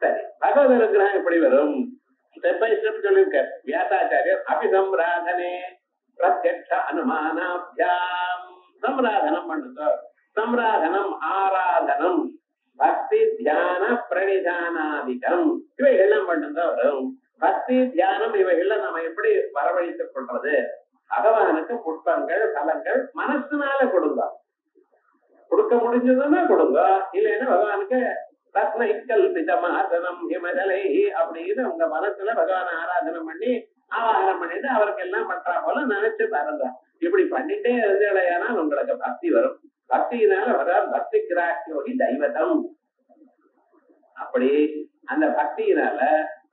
சரி, பகவத் அனுகிரகம் எப்படி வரும்? ஸ்டெப் பை ஸ்டெப் சொல்லியிருக்கார் வியாசாச்சாரியர். அபிசம்ராதனே பிரத்யக்ஷ அனுமானாபியாம். சம்ராதனம் பண்ணுங்க. சம்ராதனம் ஆராதனம் பக்தி தியான பிரணிதானாதிகம் இவைகள்லாம் பண்ணுங்க வரும். பக்தி தியானம் இவைகள்ல நம்ம எப்படி வரவழைத்துக் கொள்றது? பகவானுக்கு புஷ்பங்கள் பலங்கள் மனசுனால கொடுங்க. கொடுக்க முடிஞ்சதுன்னா கொடுங்க. இல்லைன்னா பகவானுக்கு ரத்னை கல்பிதமாசனம் ஹிமஜலை அப்படின்னு உங்க மனசுல பகவானை ஆராதனை பண்ணி ஆவாகனம் பண்ணிட்டு அவருக்கு எல்லாம் பண்றா போல நினைச்சு பாருங்க. இப்படி பண்ணிட்டே இருந்தேனால் உங்களுக்கு பக்தி வரும். பக்தியினால வர பக்தி கிராக்கியோகி தெய்வதம். அப்படி அந்த பக்தியினால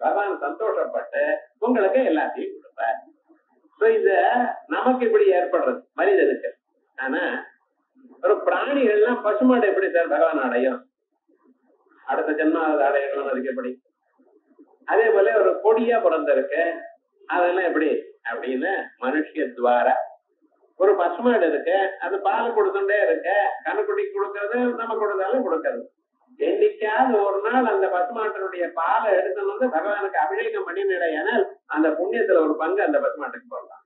பகவான் சந்தோஷப்பட்டு உங்களுக்கு எல்லாத்தையும் கொடுப்பார். இத நமக்கு இப்படி ஏற்படுறது மனிதனுக்கு. ஆனா ஒரு பிராணிகள்லாம் பசுமாடு எப்படி சார் பகவான் அடையும்? அடுத்த ஜென்மம் அதை அடையணும். அதுக்கு எப்படி? அதே போல ஒரு கொடியா பிறந்திருக்கு, அதெல்லாம் எப்படி அப்படின்னு மனுஷ துவார ஒரு பசுமாடு இருக்கு, அது பால் கொடுத்துட்டே இருக்கு. கண்ணுக்குட்டி கொடுக்கறது நம்ம கொடுத்தாலும் கொடுக்கறது. என்னைக்காவது ஒரு நாள் அந்த பசுமாட்டினுடைய பாலை எடுத்துன்னு வந்து பகவானுக்கு அபிஷேகம் பண்ணினால் அந்த புண்ணியத்துல ஒரு பங்கு அந்த பசுமாட்டுக்கு போடலாம்.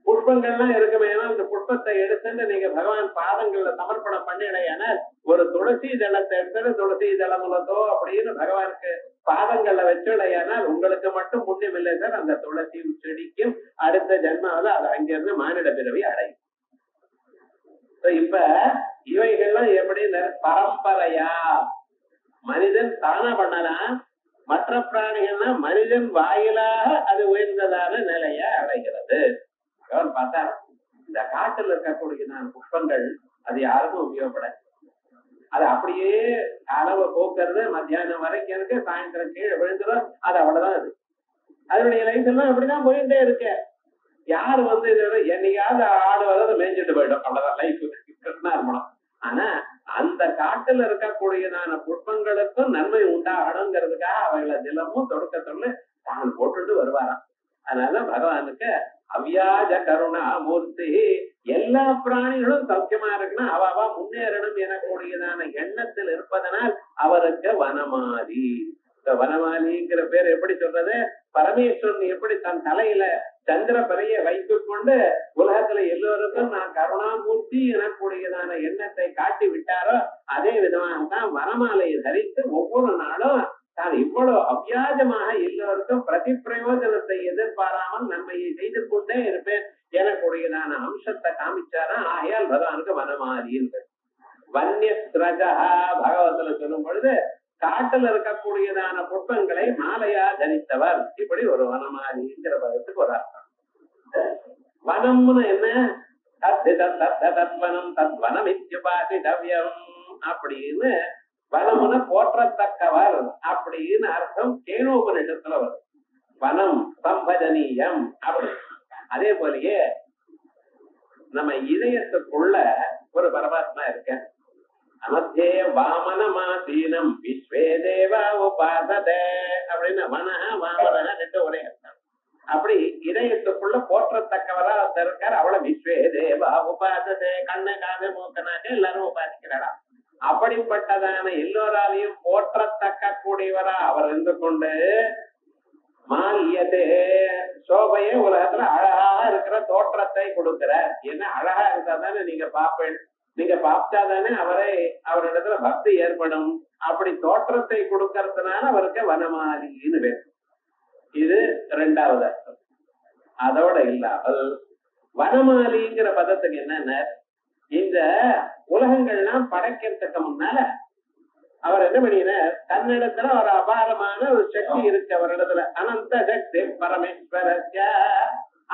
புஷ்பங்கள்லாம் இருக்குமே, அந்த புஷ்பத்தை எடுத்துட்டு நீங்க பகவான் பாதங்கள்ல சமர்ப்பணம் பண்ணிடையானால் ஒரு துளசி தளத்தை எடுத்துட்டு துளசி தளமுலத்தோ அப்படின்னு பகவானுக்கு பாதங்கள்ல வச்சுடையானால் உங்களுக்கு மட்டும் புண்ணியம் இல்லை சார். அந்த துளசி செடிக்கும் அடுத்த ஜென்மாவில அது அங்கிருந்து மானிட பிறவி அடையும். இப்ப இவைகள்லாம் எப்படி பரம்பரையா மனிதன் தானா பண்ணலாம். மற்ற பிராணிகள்னா மனிதன் வாயிலாக அது உயர்ந்ததான நிலைய அடைகிறது. அவர் பார்த்தா இந்த காட்டுல இருக்கக்கூடிய புஷ்பங்கள் அது யாருக்கும் உபயோகப்படாது. அது அப்படியே அளவை போக்குறது மத்தியானம் வரைக்கும் இருக்கு, சாயந்தரம் கீழே விழுந்துடும். அது அவ்வளவுதான். அது அதனுடைய லைஃப் எல்லாம் அப்படிதான் போயிட்டே இருக்கு. யாரு வந்து என்னையாவது ஆடு வர்றது மேய்ஞ்சிட்டு போயிடும், அவ்வளவுதான் லைஃப் கிருஷ்ணார்மணம். ஆனா அந்த காட்டுல இருக்கக்கூடியதான புஷ்பங்களுக்கும் நன்மை உண்டாகணுங்கிறதுக்காக அவைகளை தினமும் தொடக்கத்துல தான் போட்டுட்டு வருவாராம். அதனால பகவானுக்கு அவ்யாஜ கருணா மூர்த்தி. எல்லா பிராணிகளும் சௌக்கியமா இருக்குன்னா அவ முன்னேறணும் எனக்கூடியதான எண்ணத்தில் இருப்பதனால் அவருக்கு வனமாலி. வனமாலிங்கிற பேர் எப்படி சொல்றது? பரமேஸ்வரன் எப்படி தன் தலையில சந்திர பறையை வைத்துக் கொண்டு உலகத்துல எல்லோருக்கும் நான் கருணாமூர்த்தி எனக்கூடியதான எண்ணத்தை காட்டி விட்டாரோ அதே விதமாகத்தான் வனமாலையை தரித்து ஒவ்வொரு நாளும் தான் இவ்வளவு அவ்வியாஜமாக எல்லோருக்கும் பிரதி பிரயோஜனத்தை எதிர்பாராமல் நன்மையை செய்து கொண்டே இருப்பேன் எனக்கூடியதான அம்சத்தை காமிச்சாரா. ஆகையால் பகவானுக்கு வனமாலி என்று. வன்யஸ்ரஜா பகவத்துல சொல்லும் பொழுது காட்டுல இருக்கக்கூடியதான புஷ்பங்களை மாலையா தரித்தவர். இப்படி ஒரு வனமாலிங்கிற பதத்துக்கு ஒரு அர்த்தம். வனம்னு என்ன? தத்வனம் தத்வனம் இத்யுபாசிதவ்யம் அப்படின்னு வனம்னு போற்றத்தக்கவர் அப்படின்னு அர்த்தம் கேனோபனிஷத்துல வரும். வனம் சம்பஜனீயம் அப்படி. அதே போலயே நம்ம இதயத்துக்குள்ள ஒரு பரமாத்மா இருக்க. அமத்தே வாமனமாசீனம் விஸ்வே தேவா உபாசதே அப்படின்னு வனஹ வாமனஹ ரெண்டு ஒரே அர்த்தம். அப்படி இதயத்துக்குள்ள போற்றத்தக்கவரா இருக்கார். அவளை விஸ்வே தேவா உபாசதே. கண்ணு காது மூக்கனாக எல்லாரும் உபாசிக்கிறாரா. அப்படிப்பட்டதான எல்லோராலையும் போற்றத்தக்க கூடியவரா அவர் இருந்து கொண்டு மாலியதே சோபையே உலகத்துல அழகா இருக்கிற தோற்றத்தை கொடுக்கிறார். ஏன்னா அழகா இருந்தா தானே நீங்க பாப்பேன், நீங்க பார்த்தாதானே அவரிடத்துல பக்தி ஏற்படும். அப்படி தோற்றத்தை கொடுக்கறதுனால அவருக்கு வனமாலின்னு பேர். இது இரண்டாவது அர்த்தம். அதோட இல்லாமல் வனமாலிங்கிற பதத்துக்கு என்னன்னா, இந்த உலகங்கள்லாம் படைக்கிறதுக்கு முன்னால அவர் என்ன பண்ணினார், தன்னிடத்துல ஒரு அபாரமான ஒரு சக்தி இருக்கு அவரிடத்துல. அனந்த சக்தி பரமேஸ்வரஸ்ய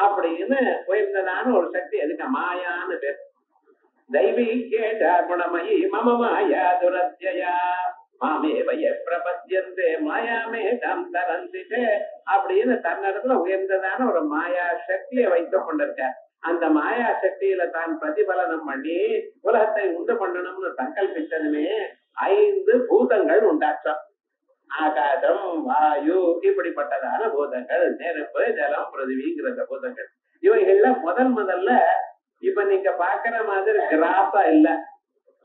அப்படின்னு உயர்ந்ததான ஒரு சக்தி. அதுக்கு மாயான்னு பேர். தெய்வீகேஷ குணமயி மம மாயா துரத்யா மாமே வய பிரபத்யந்தே மாயாமே தம் தரந்திதே அப்படின்னு தன்னிடத்துல உயர்ந்ததான ஒரு மாயா சக்தியை வைத்துக் கொண்டிருக்கார். அந்த மாயா சக்தியில தான் பிரதிபலனம் பண்ணி உலகத்தை உண்டு பண்ணணும்னு சங்கல்பித்ததுமே 5 பூதங்கள் உண்டாச்சோம். ஆகாசம் வாயு இப்படிப்பட்டதான பூதங்கள், நெருப்பு, ஜலம், பிருத்திவிங்கிற பூதங்கள். இவைகள்ல முதல்ல இப்ப நீங்க பாக்குற மாதிரி கிராஸா இல்ல,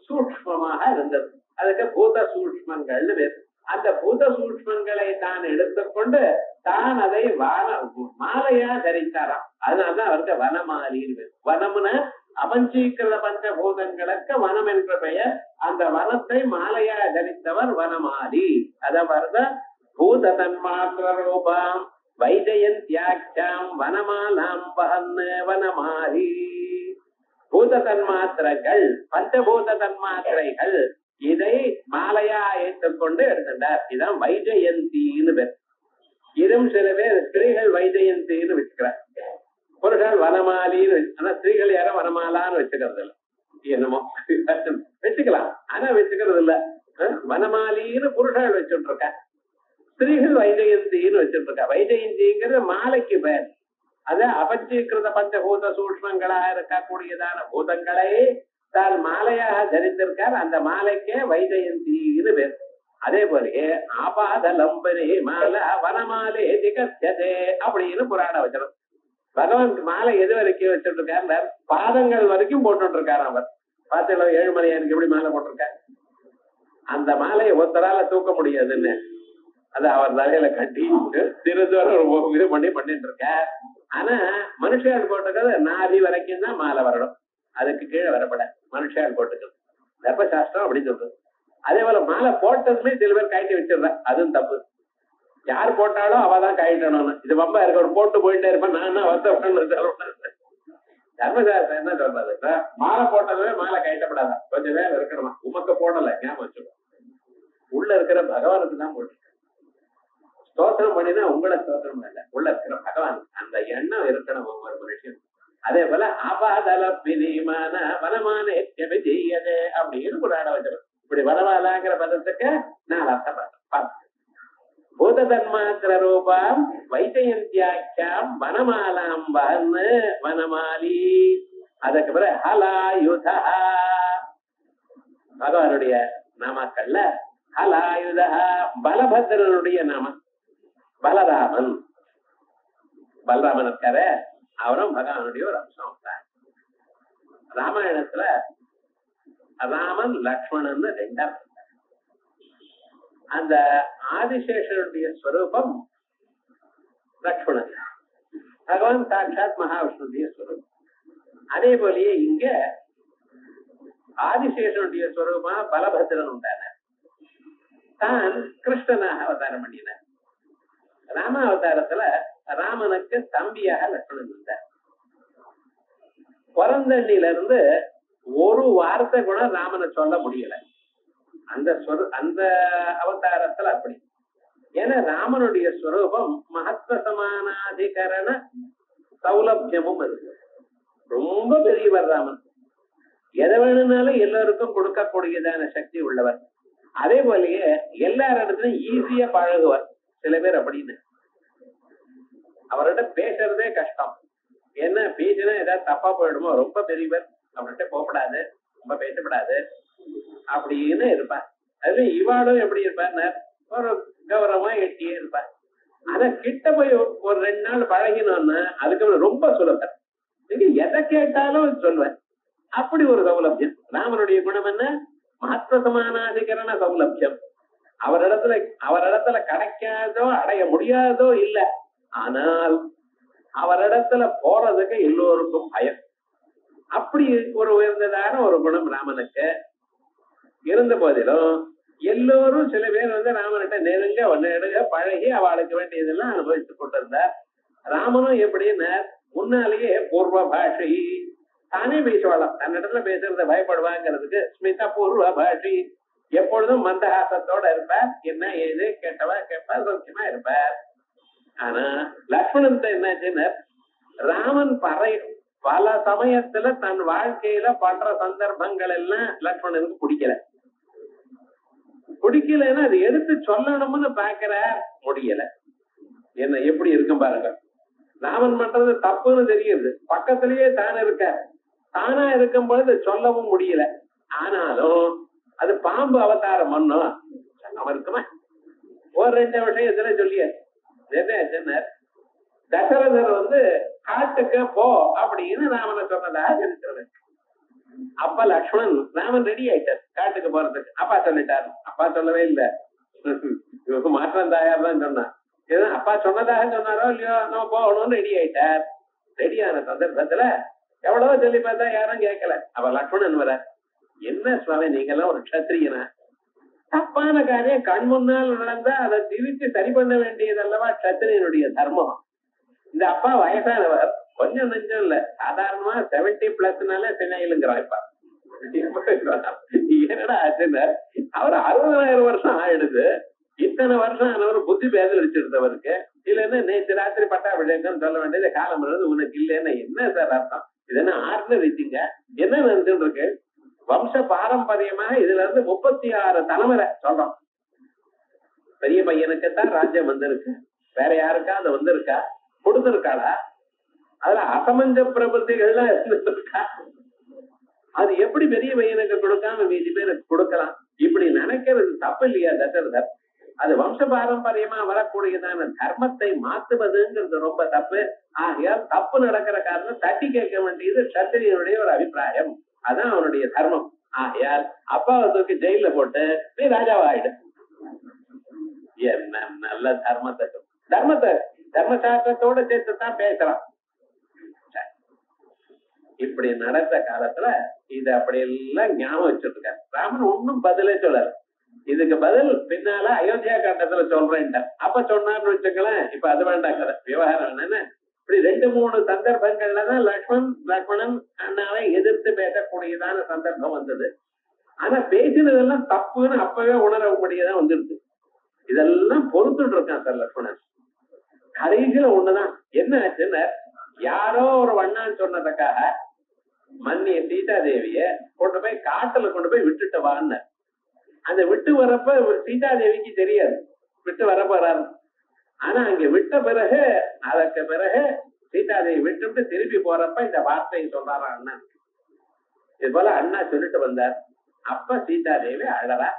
சூக்ஷ்மமாக இருந்தது. அதுக்கு பூத சூக்ஷ்மங்கள்னு பேர். அந்த பூத சூக்ஷ்மங்களை தான் எடுத்துக்கொண்டு தான் அதை மாலையா தரித்தாராம். அதனாலதான் அவருக்கு வனமாலின்னு பேர். வனம்னா அபஞ்சீகிருத பஞ்சபூதங்களுக்கு வனம் என்ற பெயர். அந்த வனத்தை மாலையா தரித்தவர் வனமாலி. அதாவது பூத தன்மாத்திர ரூபாம் வைஜயந்தியாட்சாம் வனமாலாம் வஹன்னு வனமாலி. பூத தன்மாத்திரங்கள், பஞ்சபூத தன்மாத்திரைகள், இதை மாலையா ஏற்றுக்கொண்டு எடுத்துட்டார். இதான் வைஜயந்தின்னு பேர். இதுவும் சில பேர் ஸ்திரீகள் வைஜயந்தின்னு வச்சுக்கிறார், புருஷால் வனமாலின்னு. ஆனா ஸ்திரீகள் யாரும் வனமாலான்னு வச்சுக்கிறது இல்ல. என்னமோ வச்சுக்கலாம், ஆனா வச்சுக்கிறது இல்ல. வனமாலின்னு புருஷால் வச்சுட்டு இருக்க, ஸ்திரீகள் வைஜயந்தின்னு வச்சுட்டு இருக்கா. வைஜயந்திங்கிறது மாலைக்கு பேர். அது அபஞ்சீகிருத பஞ்சபூத சூக்ஷ்மங்களா இருக்கக்கூடியதான பூதங்களை தான் மாலையாக தரித்திருக்கார். அந்த மாலைக்கே வைஜயந்தின்னு பேர். அதே போலயே ஆபாதலம்பரே மாலா வனமாலே திகச்சதே அப்படின்னு புராண வச்சனம். பகவான் மாலை எது வரைக்கும் வச்சுட்டு இருக்காரு? பாதங்கள் வரைக்கும் போட்டுட்டு இருக்காரு. அவர் பார்த்தீங்களா, ஏழுமலையானுக்கு எப்படி மாலை போட்டிருக்காரு? அந்த மாலையை ஒருத்தரால தூக்க முடியாதுன்னு அது அவர் தலையில கட்டி திருதூரம் இது பண்ணிட்டு இருக்க. ஆனா மனுஷால் போட்டுக்கிறது நாதி வரைக்கும் தான் மாலை வரணும், அதுக்கு கீழே வரப்பட. மனுஷால் போட்டுக்கிறது தர்மசாஸ்திரம் அப்படி சொல்றது. அதே போல மாலை போட்டதுமே சில பேர் கழட்டி வச்சிடுற, அதுவும் தப்பு. யார் போட்டாலும் அவதான் கழட்டணும்னு. இது ரொம்ப இருக்க, ஒரு போட்டு போயிட்டே இருப்பேன் நான் வருத்தப்பட்டு. தர்மசாஸ்திரம் என்ன சொல்றது? மாலை போட்டதுமே மாலை கழட்டப்படாத, கொஞ்சம் நேரம் இருக்கணுமா. உமக்கு போடல, ஞாபகம் வச்சுக்கோ. உள்ள இருக்கிற பகவானுக்கு தான் போட்டு ஸ்தோத்திரம் பண்ணினா உங்களை ஸ்தோத்திரம் இல்ல, உள்ள இருக்கிற பகவான் அந்த எண்ணம் இருக்கணும் ஒவ்வொரு மனுஷன். அதே போல ஆபாதல பிரிமான வனமான செய்யதே அப்படின்னு ஒரு ஆட வச்சிடும். இப்படி வரவாலாங்கிற பதத்துக்கு நான் அர்த்தம் பார்த்தேன். பூத தன்மாத்திர ரூபாம் வைஜயந்தியாக்கியாம் வனமாலாம் வன்னு வனமாலி. அதுக்கு பிறகு ஹலாயுதா, பகவானுடைய நாமாக்கள்ல ஹலாயுதா பலபத்ரனுடைய நாமம். பலராமன், பலராமன் இருக்காரு, அவரும் பகவானுடைய ஒரு அம்சம் தான். ராமாயணத்துல ராமன் லக்ஷ்மணன் ரெண்டா. அந்த ஆதிசேஷனுடைய ஸ்வரூபம் லக்ஷ்மணன், பகவான் சாட்சாத் மகாவிஷ்ணுடைய ஸ்வரூபம். அதே போலயே இங்க ஆதிசேஷனுடைய ஸ்வரூபமா பலபத்ரன் உண்டான தான் கிருஷ்ணனாக அவதாரம் பண்ணினார். ராம அவதாரத்துல ராமனுக்கு தம்பியாக லட்சுமணன் இருந்தார். பிறந்தண்ணில இருந்து ஒரு வார்த்தை கூட ராமனை சொல்ல முடியல. அந்த அவதாரத்துல அப்படி. ஏன்னா ராமனுடைய ஸ்வரூபம் மகத்துவ சமானாதிகரண சௌலபியமும் இருக்கு. ரொம்ப பெரியவர் ராமன். எதை வேணும்னாலும் எல்லாருக்கும் கொடுக்கக்கூடியதான சக்தி உள்ளவர். அதே போலயே எல்லாரிடத்துலயும் ஈஸியா பழகுவார். சில பேர் அப்படின்னு அவர்கிட்ட பேசுறதே கஷ்டம். என்ன பேசினா ஏதாவது தப்பா போயிடுமோ, ரொம்ப பெரியவர், அவர்கிட்ட போகப்படாது, ரொம்ப பேசப்படாது அப்படின்னு இருப்பார். அதுல இவாளும் எப்படி இருப்பார், ஒரு கௌரவமா எட்டியே இருப்பார். ஆனா கிட்ட போய் ஒரு 2 நாள் பழகினோம்னா அதுக்கு ரொம்ப சுலபம். நீங்க எதை கேட்டாலும் சொல்லுவேன். அப்படி ஒரு சௌலபியம். ராமனுடைய குணம் என்ன? மகத்துவ சமானாதிகரண சௌலபியம். அவரிடத்துல கிடைக்காதோ அடைய முடியாதோ இல்ல, ஆனால் அவரிடத்துல போறதுக்கு எல்லோருக்கும் பயம். அப்படி ஒரு உயர்ந்ததான ஒரு குணம் ராமனுக்கு இருந்த போதிலும் எல்லோரும் சில பேர் ராமன்கிட்ட நெருங்க பழகி அவளுக்கு வேண்டியதெல்லாம் அனுபவித்துக் கொண்டிருந்தார். ராமனும் எப்படின்னு முன்னாலேயே பூர்வ பாஷை தானே பேசுவாளாம். தன்னிடத்துல பேசுறத பயப்படுவாங்கிறதுக்கு ஸ்மிதா பூர்வ பாஷை. எப்பொழுதும் மந்தஹாசத்தோட இருப்பார். என்ன ஏது கேட்டவா கேட்பார், சௌக்கியமா இருப்பார். ஆனா லக்ஷ்மணன் என்னாச்சுன்னு, ராமன் பல சமயத்துல தன் வாழ்க்கையில பண்ற சந்தர்ப்பங்கள் எல்லாம் லக்ஷ்மணனுக்கு பிடிக்கலன்னா அது எடுத்து சொல்லணும்னு பாக்குற முடியல. என்ன எப்படி இருக்கும் பாருங்க. ராமன் பண்றது தப்புன்னு தெரியுது, பக்கத்திலேயே தான் இருக்க, தானா இருக்கும் பொழுது சொல்லவும் முடியல. ஆனாலும் அது பாம்பு அவதாரம் பண்ணும் சொல்லாம இருக்குமா? ஒரு 2 விஷயத்துல சொல்லியாச்சு. என்ன தசரதர் காட்டுக்கு போ அப்படின்னு ராமனை சொன்னதாக இருக்கிறது. அப்ப லக்ஷ்மணன் ராமன் ரெடி ஆயிட்டார் காட்டுக்கு போறதுக்கு. அப்பா சொல்லிட்டாரு. அப்பா சொல்லவே இல்லை, மாற்றம் தாயார் தான் சொன்னான். அப்பா சொன்னதாக சொன்னாரோ இல்லையோ, நம்ம போகணும்னு ரெடி ஆயிட்டார். ரெடியான சந்தர்ப்பத்துல எவ்வளவோ சொல்லி பார்த்தா யாரும் கேட்கல. அப்ப லக்ஷ்மணன் வர, என்ன சுவாமி நீங்க எல்லாம் ஒரு க்ஷத்திரியனா, தப்பான காரியம் கண் முன்னால் நடந்தா அதை திருத்தி சரி பண்ண வேண்டியதல்லவா க்ஷத்திரியனுடைய தர்மம். இந்த அப்பா வயசானவர், கொஞ்சம் நெஞ்சம் இல்ல, சாதாரணமா 70+னால சென்னையிலுங்கிறான். இப்ப என்னடா ஆச்சுன்னா, அவர் 60,000 வருஷம் ஆயிடுது. இத்தனை வருஷம் ஆனவர் புத்தி பேதல் அடிச்சிருந்தவருக்கு இல்லைன்னா நேற்று ராத்திரி பட்டாபிஷேகம் சொல்ல வேண்டியது காலம் உனக்கு இல்லைன்னா என்ன சார் அர்த்தம்? இது என்ன ஆர்டினரி திங்க? என்ன நடந்துட்டு இருக்கு? வம்ச பாரம்பரியமாக இதுல இருந்து 36 தலைமுறை சொல்றோம். பெரிய பையனுக்குத்தான் ராஜ்யம் வந்திருக்கு, வேற யாருக்கா அது வந்திருக்கா, கொடுத்திருக்காளா? அதுல அசமஞ்ச பிரபுத்திகள்லாம் இருந்திருக்கா? அது எப்படி பெரிய பையனுக்கு கொடுக்காம மீதி பேருக்கு கொடுக்கலாம்? இப்படி நினைக்கிறது தப்பு இல்லையா தசரதர்? அது வம்ச பாரம்பரியமா வரக்கூடியதான தர்மத்தை மாத்துவதுங்கிறது ரொம்ப தப்பு. ஆகையால் தப்பு நடக்கிற காரணம் தட்டி கேட்க வேண்டியது சத்திரியனுடைய ஒரு அபிப்பிராயம். அதான் அவனுடைய தர்மம். ஆகையால் அப்பாவை தூக்கி ஜெயில போட்டு நீ ராஜாவாயிடு. என்ன நல்ல தர்மத்தை தர்மசாஸ்திரத்தோட சேர்த்துதான் பேசுறான். இப்படி நடந்த காலத்துல இது அப்படி எல்லாம் ஞாபகம் வச்சுட்டு இருக்காரு. ராமன் ஒன்னும் பதிலே சொல்லல. இதுக்கு பதில் பின்னால அயோத்தியா காண்டத்துல சொல்றேன். அப்ப சொன்னார்னு வச்சுக்கலாம். இப்ப அது வேண்டாம் கதை விவகாரம் என்னன்னு இப்படி 2-3 சந்தர்ப்பங்கள்லதான் லக்ஷ்மணன் அண்ணாவை எதிர்த்து பேசக்கூடியதான சந்தர்ப்பம் வந்தது. ஆனா பேசினதெல்லாம் தப்புன்னு அப்பவே உணரக்கூடியதான் வந்துருது. இதெல்லாம் பொறுத்துட்டு இருக்கான் சார் லக்ஷ்மணன். கடைசியில ஒண்ணுதான் என்ன ஆச்சுன்னு, யாரோ ஒரு வண்ணான்னு சொன்னதுக்காக மன்னிய சீதாதேவிய கொண்டு போய் காட்டுல கொண்டு போய் விட்டுட்டு வான்னு. அந்த விட்டு வரப்ப சீதாதேவிக்கு தெரியாது விட்டு வர போறாரு. ஆனா அங்க விட்ட பிறகு அதற்கு பிறகு சீதாதேவி விட்டு திருப்பி போறப்ப இந்த வார்த்தையை சொல்றாரா அண்ணன். இது போல அண்ணா சொல்லிட்டு வந்தார். அப்ப சீதாதேவி அழறா.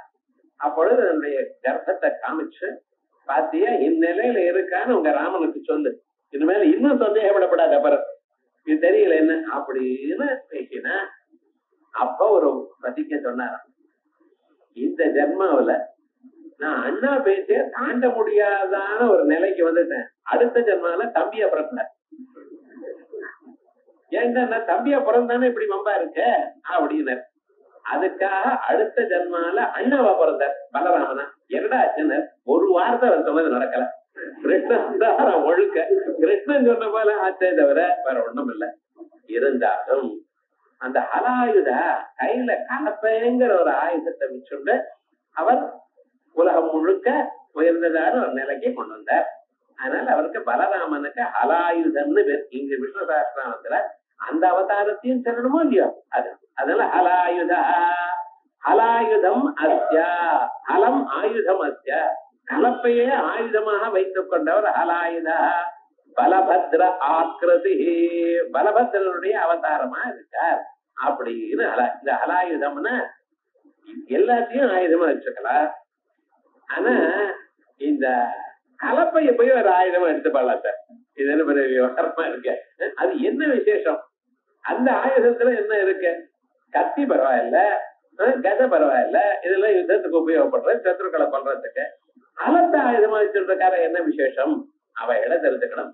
அப்பொழுது அதனுடைய கர்ப்பத்தை காமிச்சு, பாத்தியா இந்நிலையில இருக்கான்னு உங்க ராமனுக்கு சொல்லு, இனிமேல இன்னும் சந்தேகப்படப்படாத அப்புறம் இது தெரியல என்ன அப்படின்னு பேசினா. அப்ப ஒரு பதிக்க சொன்னாராம், இந்த ஜென்மாவில நான் அண்ணா பேசிய தாண்ட முடியாதான ஒரு நிலைக்கு வந்துட்டேன். அடுத்த ஜென்மாவில தம்பியா பிறந்தார். ஏன்னா நான் தம்பியா பிறந்தானே இப்படி வம்பா இருக்க அப்படின்னு. அதுக்காக அடுத்த ஜென்மால அண்ணாவா பிறந்தார் பலராமனா. என்னடா ஆச்சுன்னு ஒரு வார்த்தை அவர் சொன்னது நடக்கல. கிருஷ்ணன் தான் ஒழுக்க, கிருஷ்ணன் சொன்ன போல ஆச்சே தவிர வேற ஒண்ணும் இல்லை. இருந்தாலும் அந்த ஹலாயுத கையில கலப்பைங்கிற ஒரு ஆயுதத்தை வச்சுண்டு அவர் உலகம் முழுக்க உயர்ந்ததான ஒரு நிலைக்கு கொண்டு வந்தார். அதனால அவருக்கு பலராமனுக்கு ஹலாயுதம்னு பேர். இங்க விஷ்ணு சஹஸ்ரநாமத்துல அந்த அவதாரத்தையும் சொல்லணுமோ இல்லையோ அது. அதனால ஹலாயுதா, ஹலாயுதம் அஸ்யா, ஹலம் ஆயுதம் அஸ்யா, கலப்பையே ஆயுதமாக வைத்துக் கொண்டவர் ஹலாயுதா. பலபத்ர ஆக்கிருதி, பலபத்ரனுடைய அவதாரமா இருக்கார் அப்படின்னு. இந்த ஹலாயுதம்னா எல்லாத்தையும் ஆயுதமா வச்சுக்கலாம். ஆனா இந்த கலப்பைய போய் ஒரு ஆயுதமா எடுத்துப்பாளா சார்? இது என்ன பெரிய விவகாரமா இருக்கு? அது என்ன விசேஷம்? அந்த ஆயுதத்துல என்ன இருக்கு? கத்தி பரவாயில்ல, கதை பரவாயில்ல, இதெல்லாம் யுத்தத்துக்கு உபயோகப்படுறது, சத்ருக்களை பண்றதுக்கு. அலத்த ஆயுதமா வச்சுருக்கார என்ன விசேஷம்? அவ இடம் தெரிஞ்சுக்கணும்.